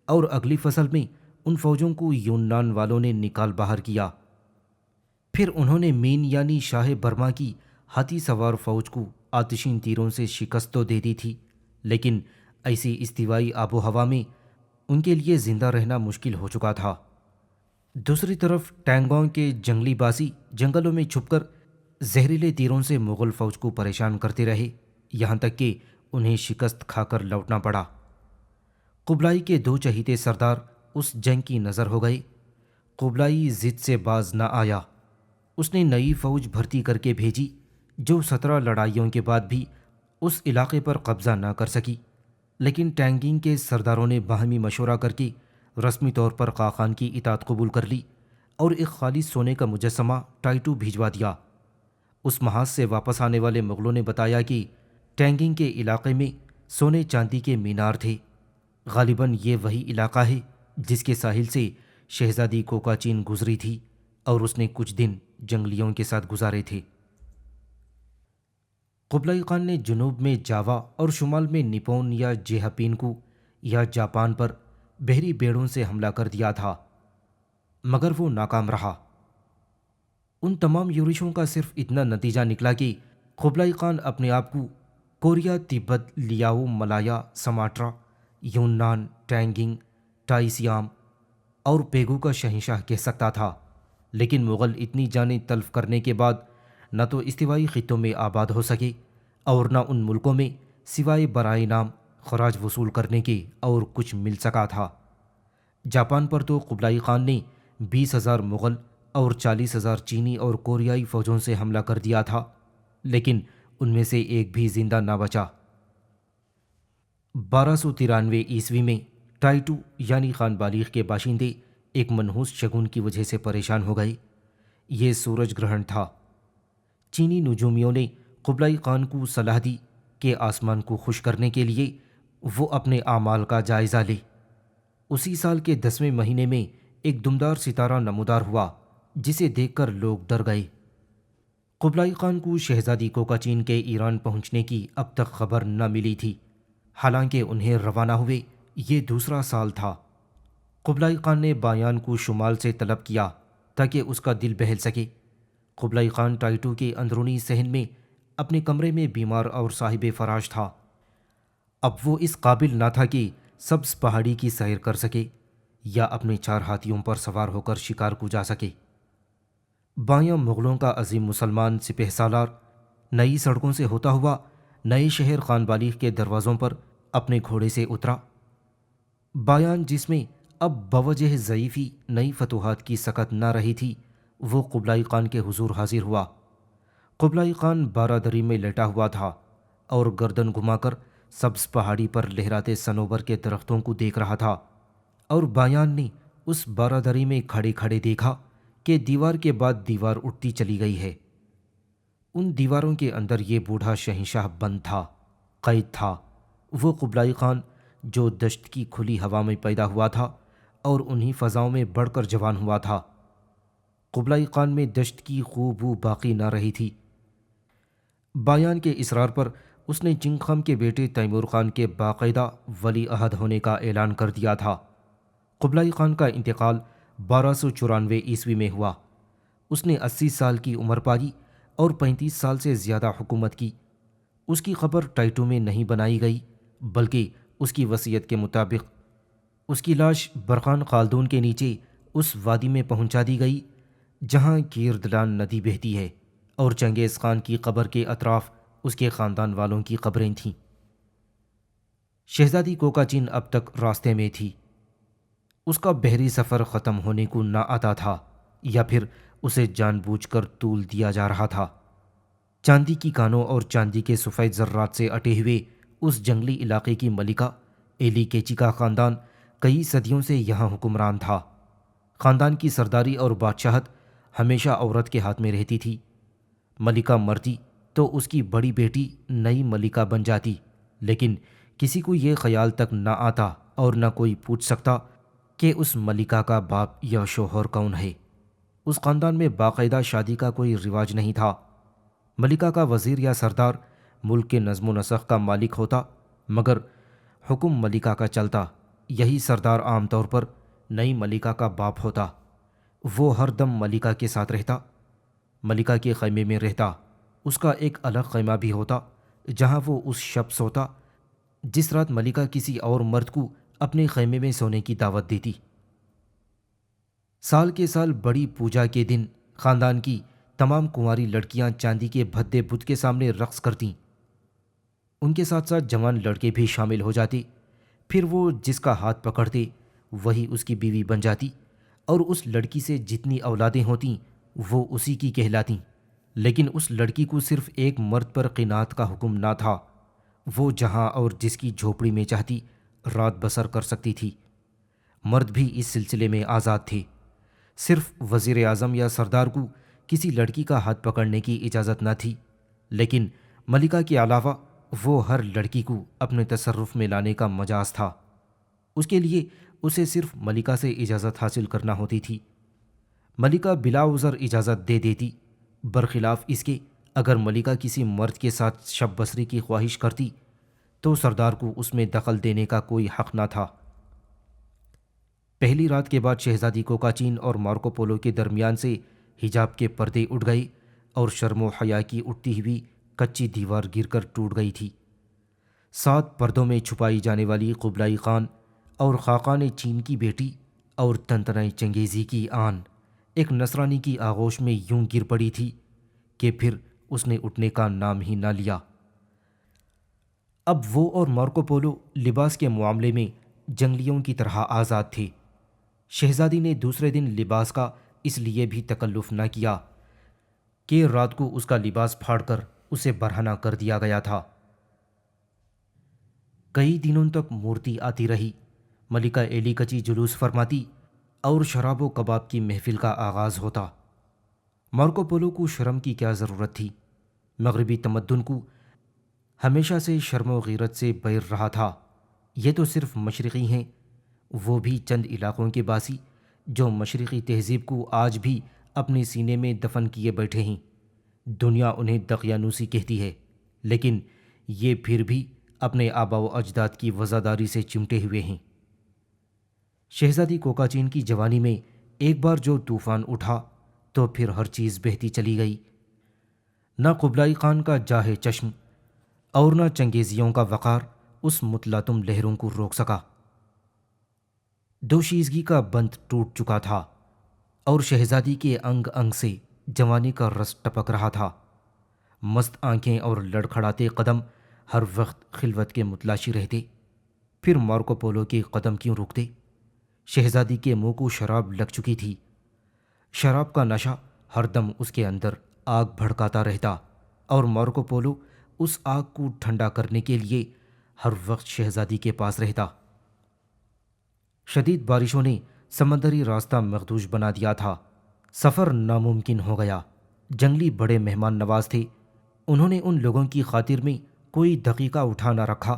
اور اگلی فصل میں ان فوجوں کو یونان والوں نے نکال باہر کیا۔ پھر انہوں نے مین یعنی شاہ برما کی ہاتھی سوار فوج کو آتشین تیروں سے شکست تو دے دی تھی، لیکن ایسی استوائی آب و ہوا میں ان کے لیے زندہ رہنا مشکل ہو چکا تھا۔ دوسری طرف ٹینگونگ کے جنگلی باسی جنگلوں میں چھپ کر زہریلے تیروں سے مغل فوج کو پریشان کرتے رہے، یہاں تک کہ انہیں شکست کھا کر لوٹنا پڑا۔ قبلائی کے دو چہیتے سردار اس جنگ کی نظر ہو گئے۔ قبلائی ضد سے باز نہ آیا۔ اس نے نئی فوج بھرتی کر کے بھیجی جو 17 لڑائیوں کے بعد بھی اس علاقے پر قبضہ نہ کر سکی، لیکن ٹینگینگ کے سرداروں نے باہمی مشورہ کر کے رسمی طور پر خاقان کی اطاعت قبول کر لی اور ایک خالص سونے کا مجسمہ ٹائٹو بھیجوا دیا۔ اس محاذ سے واپس آنے والے مغلوں نے بتایا کہ ٹینگینگ کے علاقے میں سونے چاندی کے مینار تھے۔ غالباً یہ وہی علاقہ ہے جس کے ساحل سے شہزادی کوکاچین گزری تھی اور اس نے کچھ دن جنگلیوں کے ساتھ گزارے تھے۔ قبلائی خان نے جنوب میں جاوا اور شمال میں نیپون یا جیہپینکو یا جاپان پر بحری بیڑوں سے حملہ کر دیا تھا، مگر وہ ناکام رہا۔ ان تمام یورشوں کا صرف اتنا نتیجہ نکلا کہ قبلائی خان اپنے آپ کو کوریا، تبت، لیاؤ، ملایا، سماٹرا، یونان، ٹینگنگ، ٹائی سیام اور پیگو کا شہنشاہ کہہ سکتا تھا، لیکن مغل اتنی جانیں تلف کرنے کے بعد نہ تو استوائی خطوں میں آباد ہو سکے اور نہ ان ملکوں میں سوائے برائے نام خراج وصول کرنے کے اور کچھ مل سکا تھا۔ جاپان پر تو قبلائی خان نے 20,000 مغل اور 40,000 چینی اور کوریائی فوجوں سے حملہ کر دیا تھا، لیکن ان میں سے ایک بھی زندہ نہ بچا۔ 1293 عیسوی میں ٹائٹو یعنی خان بالیغ کے باشندے ایک منحوس شگون کی وجہ سے پریشان ہو گئے۔ یہ سورج گرہن تھا۔ چینی نجومیوں نے قبلائی خان کو صلاح دی کہ آسمان کو خوش کرنے کے لیے وہ اپنے اعمال کا جائزہ لے۔ اسی سال کے 10ویں مہینے میں ایک دمدار ستارہ نمودار ہوا جسے دیکھ کر لوگ ڈر گئے۔ قبلائی خان کو شہزادی کوکاچین کے ایران پہنچنے کی اب تک خبر نہ ملی تھی، حالانکہ انہیں روانہ ہوئے یہ دوسرا سال تھا۔ قبلائی خان نے بایان کو شمال سے طلب کیا تاکہ اس کا دل بہل سکے۔ قبلائی خان ٹائٹو کے اندرونی صحن میں اپنے کمرے میں بیمار اور صاحب فراش تھا۔ اب وہ اس قابل نہ تھا کہ سبز پہاڑی کی سیر کر سکے یا اپنے 4 ہاتھیوں پر سوار ہو کر شکار کو جا سکے۔ بایاں مغلوں کا عظیم مسلمان سپہ سالار نئی سڑکوں سے ہوتا ہوا نئے شہر خان بالیغ کے دروازوں پر اپنے گھوڑے سے اترا۔ بایان جس میں اب بوجہ ضعیفی نئی فتوحات کی سکت نہ رہی تھی، وہ قبلائی خان کے حضور حاضر ہوا۔ قبلائی خان بارادری میں لیٹا ہوا تھا اور گردن گھما کر سبز پہاڑی پر لہراتے صنوبر کے درختوں کو دیکھ رہا تھا، اور بایان نے اس بارادری میں کھڑے کھڑے دیکھا کہ دیوار کے بعد دیوار اٹھتی چلی گئی ہے۔ ان دیواروں کے اندر یہ بوڑھا شہنشاہ بند تھا، قید تھا۔ وہ قبلائی خان جو دشت کی کھلی ہوا میں پیدا ہوا تھا اور انہی فضاؤں میں بڑھ کر جوان ہوا تھا۔ قبلائی خان میں دشت کی خوبو باقی نہ رہی تھی۔ بایان کے اصرار پر اس نے چنگ خم کے بیٹے تیمور خان کے باقاعدہ ولی عہد ہونے کا اعلان کر دیا تھا۔ قبلائی خان کا انتقال 1294 عیسوی میں ہوا۔ اس نے 80 سال کی عمر پائی اور 35 سال سے زیادہ حکومت کی۔ اس کی قبر ٹائٹو میں نہیں بنائی گئی، بلکہ اس کی وصیت کے مطابق اس کی لاش برقان خالدون کے نیچے اس وادی میں پہنچا دی گئی جہاں کیردلان ندی بہتی ہے، اور چنگیز خان کی قبر کے اطراف اس کے خاندان والوں کی قبریں تھیں۔ شہزادی کوکاچین اب تک راستے میں تھی۔ اس کا بحری سفر ختم ہونے کو نہ آتا تھا، یا پھر اسے جان بوجھ کر طول دیا جا رہا تھا۔ چاندی کی کانوں اور چاندی کے سفید ذرات سے اٹے ہوئے اس جنگلی علاقے کی ملکہ ایلی کیچی کا خاندان کئی صدیوں سے یہاں حکمران تھا۔ خاندان کی سرداری اور بادشاہت ہمیشہ عورت کے ہاتھ میں رہتی تھی۔ ملکہ مرتی تو اس کی بڑی بیٹی نئی ملکہ بن جاتی، لیکن کسی کو یہ خیال تک نہ آتا اور نہ کوئی پوچھ سکتا کہ اس ملکہ کا باپ یا شوہر کون ہے۔ اس خاندان میں باقاعدہ شادی کا کوئی رواج نہیں تھا۔ ملکہ کا وزیر یا سردار ملک کے نظم و نسق کا مالک ہوتا، مگر حکم ملکہ کا چلتا۔ یہی سردار عام طور پر نئی ملکہ کا باپ ہوتا۔ وہ ہر دم ملکہ کے ساتھ رہتا، ملکہ کے خیمے میں رہتا۔ اس کا ایک الگ خیمہ بھی ہوتا جہاں وہ اس شب سوتا جس رات ملکہ کسی اور مرد کو اپنے خیمے میں سونے کی دعوت دیتی۔ سال کے سال بڑی پوجا کے دن خاندان کی تمام کنواری لڑکیاں چاندی کے بھدے بت کے سامنے رقص کرتیں۔ ان کے ساتھ ساتھ جوان لڑکے بھی شامل ہو جاتے۔ پھر وہ جس کا ہاتھ پکڑتے وہی اس کی بیوی بن جاتی، اور اس لڑکی سے جتنی اولادیں ہوتیں وہ اسی کی کہلاتیں۔ لیکن اس لڑکی کو صرف ایک مرد پر قناعت کا حکم نہ تھا، وہ جہاں اور جس کی جھوپڑی میں چاہتی رات بسر کر سکتی تھی۔ مرد بھی اس سلسلے میں آزاد تھے، صرف وزیر اعظم یا سردار کو کسی لڑکی کا ہاتھ پکڑنے کی اجازت نہ تھی، لیکن ملکہ کے علاوہ وہ ہر لڑکی کو اپنے تصرف میں لانے کا مجاز تھا۔ اس کے لیے اسے صرف ملکہ سے اجازت حاصل کرنا ہوتی تھی۔ ملکہ بلا عذر اجازت دے دیتی، برخلاف اس کے اگر ملکہ کسی مرد کے ساتھ شب بسری کی خواہش کرتی تو سردار کو اس میں دخل دینے کا کوئی حق نہ تھا۔ پہلی رات کے بعد شہزادی کوکاچین اور مارکو پولو کے درمیان سے حجاب کے پردے اٹھ گئے اور شرم و حیا کی اٹھتی ہوئی کچی دیوار گر کر ٹوٹ گئی تھی۔ 7 پردوں میں چھپائی جانے والی قبلائی خان اور خاقان چین کی بیٹی اور تنتنہ چنگیزی کی آن ایک نصرانی کی آغوش میں یوں گر پڑی تھی کہ پھر اس نے اٹھنے کا نام ہی نہ لیا۔ اب وہ اور مارکو پولو لباس کے معاملے میں جنگلیوں کی طرح آزاد تھے۔ شہزادی نے دوسرے دن لباس کا اس لیے بھی تکلف نہ کیا کہ رات کو اس کا لباس پھاڑ کر اسے برہنہ کر دیا گیا تھا۔ کئی دنوں تک مورتی آتی رہی، ملکہ ایلی کچی جلوس فرماتی اور شراب و کباب کی محفل کا آغاز ہوتا۔ مارکو پولو کو شرم کی کیا ضرورت تھی؟ مغربی تمدن کو ہمیشہ سے شرم و غیرت سے بیر رہا تھا۔ یہ تو صرف مشرقی ہیں، وہ بھی چند علاقوں کے باسی جو مشرقی تہذیب کو آج بھی اپنے سینے میں دفن کیے بیٹھے ہیں۔ دنیا انہیں دقیانوسی کہتی ہے، لیکن یہ پھر بھی اپنے آبا و اجداد کی وزاداری سے چمٹے ہوئے ہیں۔ شہزادی کوکاچین کی جوانی میں ایک بار جو طوفان اٹھا تو پھر ہر چیز بہتی چلی گئی۔ نہ قبلائی خان کا جاہ چشم اور نہ چنگیزیوں کا وقار اس متلاطم لہروں کو روک سکا۔ دوشیزگی کا بند ٹوٹ چکا تھا اور شہزادی کے انگ انگ سے جوانی کا رس ٹپک رہا تھا۔ مست آنکھیں اور لڑکھڑاتے قدم ہر وقت خلوت کے متلاشی رہتے۔ پھر مارکو پولو کے قدم کیوں رکتے؟ شہزادی کے منہ کو شراب لگ چکی تھی۔ شراب کا نشہ ہر دم اس کے اندر آگ بھڑکاتا رہتا اور مارکو پولو اس آگ کو ٹھنڈا کرنے کے لیے ہر وقت شہزادی کے پاس رہتا۔ شدید بارشوں نے سمندری راستہ مخدوش بنا دیا تھا، سفر ناممکن ہو گیا۔ جنگلی بڑے مہمان نواز تھے، انہوں نے ان لوگوں کی خاطر میں کوئی دقیقہ اٹھا نہ رکھا۔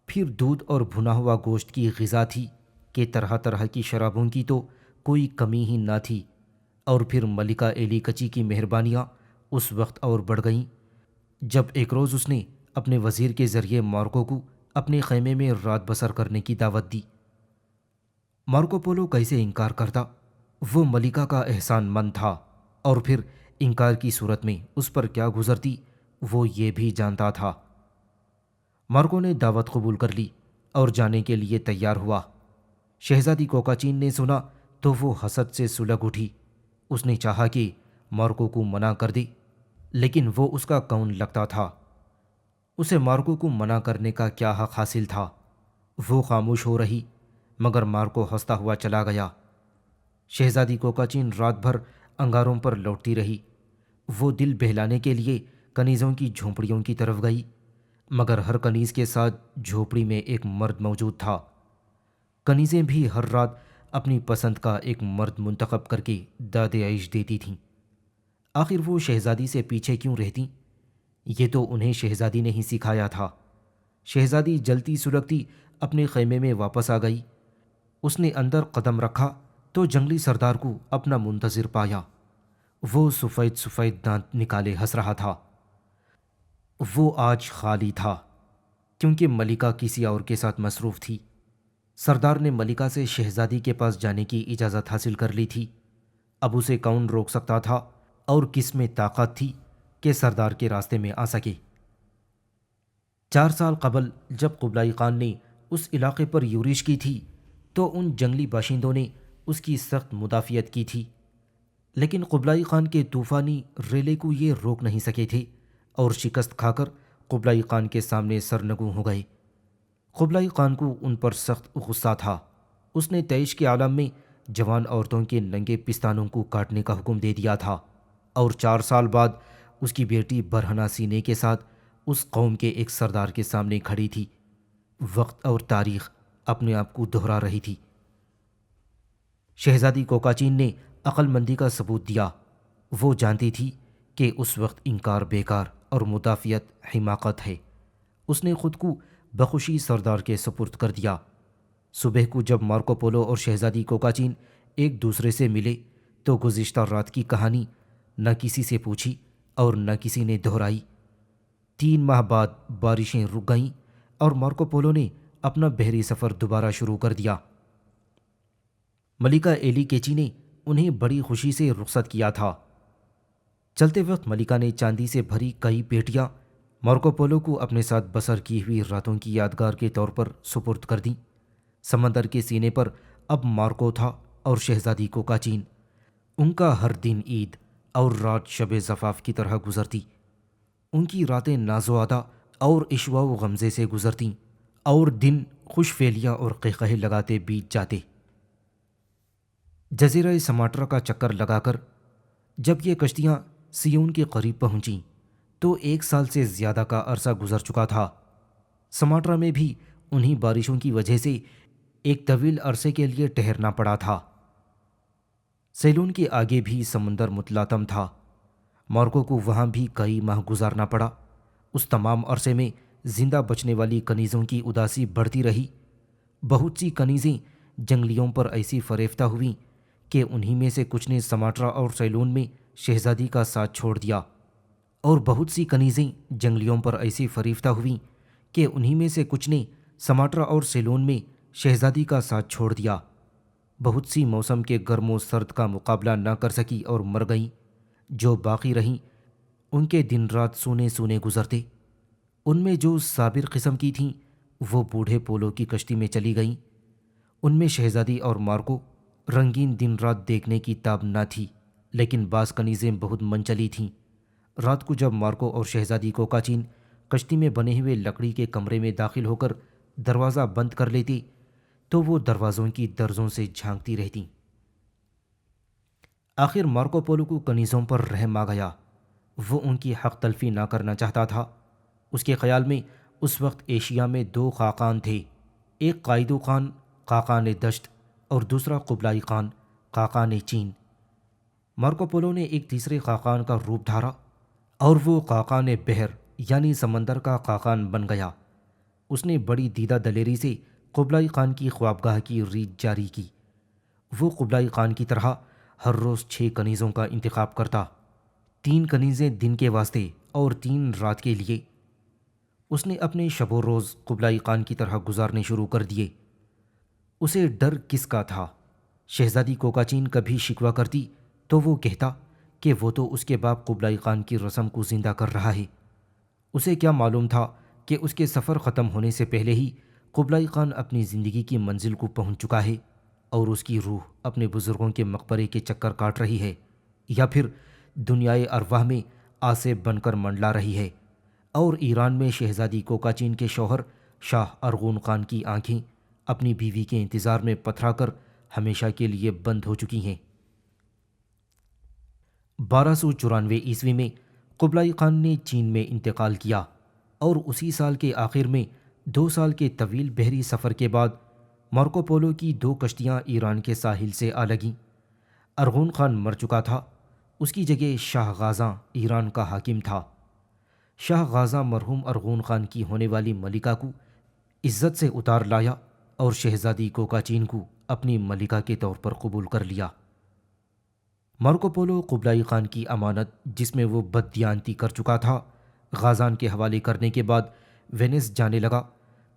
پھر دودھ اور بھنا ہوا گوشت کی غذا تھی کہ طرح طرح کی شرابوں کی تو کوئی کمی ہی نہ تھی۔ اور پھر ملکہ ایلی کچی کی مہربانیاں اس وقت اور بڑھ گئیں جب ایک روز اس نے اپنے وزیر کے ذریعے مارکو کو اپنے خیمے میں رات بسر کرنے کی دعوت دی۔ مارکو پولو کیسے انکار کرتا؟ وہ ملکہ کا احسان مند تھا، اور پھر انکار کی صورت میں اس پر کیا گزرتی وہ یہ بھی جانتا تھا۔ مارکو نے دعوت قبول کر لی اور جانے کے لیے تیار ہوا۔ شہزادی کوکاچین نے سنا تو وہ حسد سے سلگ اٹھی۔ اس نے چاہا کہ مارکو کو منع کر دے، لیکن وہ اس کا کون لگتا تھا؟ اسے مارکو کو منع کرنے کا کیا حق حاصل تھا؟ وہ خاموش ہو رہی، مگر مارکو ہنستا ہوا چلا گیا۔ شہزادی کوکاچین رات بھر انگاروں پر لوٹتی رہی۔ وہ دل بہلانے کے لیے کنیزوں کی جھونپڑیوں کی طرف گئی، مگر ہر کنیز کے ساتھ جھونپڑی میں ایک مرد موجود تھا۔ کنیزیں بھی ہر رات اپنی پسند کا ایک مرد منتخب کر کے داد عیش دیتی تھیں۔ آخر وہ شہزادی سے پیچھے کیوں رہتی؟ یہ تو انہیں شہزادی نے ہی سکھایا تھا۔ شہزادی جلتی سلگتی اپنے خیمے میں واپس آ گئی۔ اس نے اندر قدم رکھا تو جنگلی سردار کو اپنا منتظر پایا۔ وہ سفید سفید دانت نکالے ہنس رہا تھا۔ وہ آج خالی تھا کیونکہ ملکہ کسی اور کے ساتھ مصروف تھی۔ سردار نے ملکہ سے شہزادی کے پاس جانے کی اجازت حاصل کر لی تھی۔ اب اسے کون روک سکتا تھا اور کس میں طاقت تھی کہ سردار کے راستے میں آ سکے؟ 4 سال قبل جب قبلائی خان نے اس علاقے پر یورش کی تھی تو ان جنگلی باشندوں نے اس کی سخت مدافعت کی تھی، لیکن قبلائی خان کے طوفانی ریلے کو یہ روک نہیں سکے تھے اور شکست کھا کر قبلائی خان کے سامنے سرنگوں ہو گئے۔ قبلائی خان کو ان پر سخت غصہ تھا۔ اس نے تیش کے عالم میں جوان عورتوں کے ننگے پستانوں کو کاٹنے کا حکم دے دیا تھا، اور 4 سال بعد اس کی بیٹی برہنہ سینے کے ساتھ اس قوم کے ایک سردار کے سامنے کھڑی تھی۔ وقت اور تاریخ اپنے آپ کو دہرا رہی تھی۔ شہزادی کوکاچین نے عقل مندی کا ثبوت دیا۔ وہ جانتی تھی کہ اس وقت انکار بیکار اور مدافعت حماقت ہے۔ اس نے خود کو بخوشی سردار کے سپرد کر دیا۔ صبح کو جب مارکو پولو اور شہزادی کوکاچین ایک دوسرے سے ملے تو گزشتہ رات کی کہانی نہ کسی سے پوچھی اور نہ کسی نے دہرائی۔ 3 ماہ بعد بارشیں رک گئیں اور مارکو پولو نے اپنا بحری سفر دوبارہ شروع کر دیا۔ ملکہ ایلی کیچی نے انہیں بڑی خوشی سے رخصت کیا تھا۔ چلتے وقت ملکہ نے چاندی سے بھری کئی پیٹیاں مارکو پولو کو اپنے ساتھ بسر کی ہوئی راتوں کی یادگار کے طور پر سپرد کر دیں۔ سمندر کے سینے پر اب مارکو تھا اور شہزادی کوکاچین۔ ان کا ہر دن عید اور رات شب زفاف کی طرح گزرتی۔ ان کی راتیں ناز و ادا اور عشوہ و غمزے سے گزرتیں اور دن خوش فیلیاں اور قہقہے لگاتے بیت جاتے۔ جزیرہ سماٹرا کا چکر لگا کر جب یہ کشتیاں سیون کے قریب پہنچیں تو 1 سال سے زیادہ کا عرصہ گزر چکا تھا۔ سماٹرا میں بھی انہیں بارشوں کی وجہ سے ایک طویل عرصے کے لیے ٹھہرنا پڑا تھا۔ سیلون کے آگے بھی سمندر متلاطم تھا۔ مارکو کو وہاں بھی کئی ماہ گزارنا پڑا۔ اس تمام عرصے میں زندہ بچنے والی کنیزوں کی اداسی بڑھتی رہی۔ بہت سی کنیزیں جنگلیوں پر ایسی فریفتہ ہوئیں کہ انہی میں سے کچھ نے سماٹرا اور سیلون میں شہزادی کا ساتھ چھوڑ دیا، اور بہت سی کنیزیں جنگلیوں پر ایسی فریفتہ ہوئیں کہ انہی میں سے کچھ نے سماٹرا اور سیلون میں شہزادی کا ساتھ چھوڑ دیا۔ بہت سی موسم کے گرم و سرد کا مقابلہ نہ کر سکی اور مر گئیں۔ جو باقی رہیں ان کے دن رات سونے سونے گزرتے۔ ان میں جو صابر قسم کی تھیں وہ بوڑھے پولو کی کشتی میں چلی گئیں۔ ان میں شہزادی اور مارکو رنگین دن رات دیکھنے کی تاب نہ تھی، لیکن بعض کنیزیں بہت منچلی تھیں۔ رات کو جب مارکو اور شہزادی کوکاچین کشتی میں بنے ہوئے لکڑی کے کمرے میں داخل ہو کر دروازہ بند کر لیتی تو وہ دروازوں کی درزوں سے جھانکتی رہتیں۔ آخر مارکو پولو کو کنیزوں پر رحم آ گیا۔ وہ ان کی حق تلفی نہ کرنا چاہتا تھا۔ اس کے خیال میں اس وقت ایشیا میں 2 خاقان تھے، ایک قائدو خان خاقان دشت اور دوسرا قبلائی خان خاقان چین۔ مارکو پولو نے ایک تیسرے خاقان کا روپ دھارا اور وہ خاقان بحر یعنی سمندر کا خاقان بن گیا۔ اس نے بڑی دیدہ دلیری سے قبلائی خان کی خوابگاہ کی ریت جاری کی۔ وہ قبلائی خان کی طرح ہر روز 6 کنیزوں کا انتخاب کرتا، 3 کنیزیں دن کے واسطے اور 3 رات کے لیے۔ اس نے اپنے شب و روز قبلائی خان کی طرح گزارنے شروع کر دیے۔ اسے ڈر کس کا تھا؟ شہزادی کوکاچین کبھی شکوہ کرتی تو وہ کہتا کہ وہ تو اس کے باپ قبلائی خان کی رسم کو زندہ کر رہا ہے۔ اسے کیا معلوم تھا کہ اس کے سفر ختم ہونے سے پہلے ہی قبلائی خان اپنی زندگی کی منزل کو پہنچ چکا ہے اور اس کی روح اپنے بزرگوں کے مقبرے کے چکر کاٹ رہی ہے، یا پھر دنیائے ارواح میں آصف بن کر منڈلا رہی ہے، اور ایران میں شہزادی کوکاچین کے شوہر شاہ ارغون خان کی آنکھیں اپنی بیوی کے انتظار میں پتھرا کر ہمیشہ کے لیے بند ہو چکی ہیں۔ 1294 میں قبلائی خان نے چین میں انتقال کیا، اور اسی سال کے آخر میں 2 سال کے طویل بحری سفر کے بعد مارکو پولو کی 2 کشتیاں ایران کے ساحل سے آ لگیں۔ ارغون خان مر چکا تھا، اس کی جگہ شاہ غازاں ایران کا حاکم تھا۔ شاہ غازاں مرحوم ارغون خان کی ہونے والی ملکہ کو عزت سے اتار لایا اور شہزادی کوکاچین کو اپنی ملکہ کے طور پر قبول کر لیا۔ مارکو پولو قبلائی خان کی امانت جس میں وہ بددیانتی کر چکا تھا غازان کے حوالے کرنے کے بعد وینس جانے لگا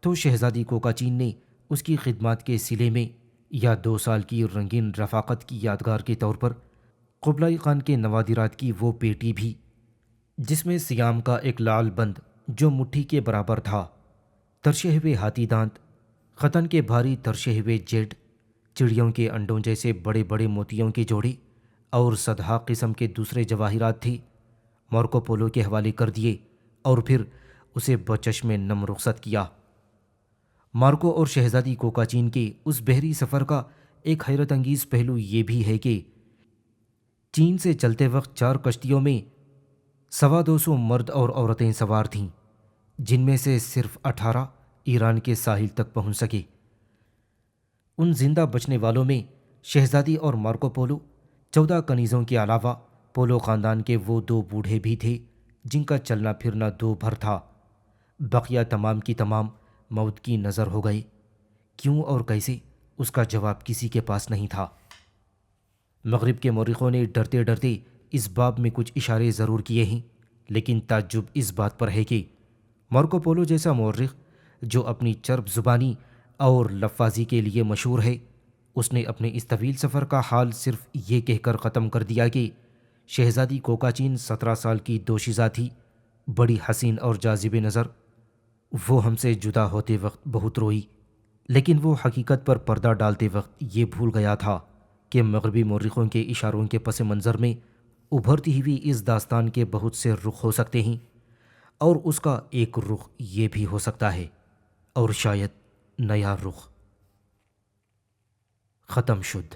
تو شہزادی کوکاچین نے اس کی خدمات کے صلے میں یا 2 سال کی رنگین رفاقت کی یادگار کے طور پر قبلائی خان کے نوادرات کی وہ پیٹی بھی جس میں سیام کا ایک لعل بند جو مٹھی کے برابر تھا، ترشے ہوئے ہاتھی دانت، ختن کے بھاری ترشے ہوئے جیڈ، چڑیوں کے انڈوں جیسے بڑے بڑے موتیوں کے جوڑے اور صدہا قسم کے دوسرے جواہرات تھی، مارکو پولو کے حوالے کر دیے اور پھر اسے بچشم نم رخصت کیا۔ مارکو اور شہزادی کوکاچین کے اس بحری سفر کا ایک حیرت انگیز پہلو یہ بھی ہے کہ چین سے چلتے وقت 4 کشتیوں میں 250 مرد اور عورتیں سوار تھیں، جن میں سے صرف 18 ایران کے ساحل تک پہنچ سکے۔ ان زندہ بچنے والوں میں شہزادی اور مارکو پولو، 14 کنیزوں کے علاوہ پولو خاندان کے وہ 2 بوڑھے بھی تھے جن کا چلنا پھرنا 2 بھر تھا۔ بقیہ تمام کی تمام موت کی نظر ہو گئے۔ کیوں اور کیسے، اس کا جواب کسی کے پاس نہیں تھا۔ مغرب کے مورخوں نے ڈرتے ڈرتے اس باب میں کچھ اشارے ضرور کیے ہیں، لیکن تعجب اس بات پر ہے کہ مارکو پولو جیسا مورخ جو اپنی چرب زبانی اور لفاظی کے لیے مشہور ہے، اس نے اپنے اس طویل سفر کا حال صرف یہ کہہ کر ختم کر دیا کہ شہزادی کوکاچین 17 سال کی دوشیزہ تھی، بڑی حسین اور جاذب نظر۔ وہ ہم سے جدا ہوتے وقت بہت روئی، لیکن وہ حقیقت پر پردہ ڈالتے وقت یہ بھول گیا تھا کہ مغربی مورخوں کے اشاروں کے پس منظر میں ابھرتی ہوئی اس داستان کے بہت سے رخ ہو سکتے ہیں، اور اس کا ایک رخ یہ بھی ہو سکتا ہے، اور شاید نیا رخ۔ ختم شد۔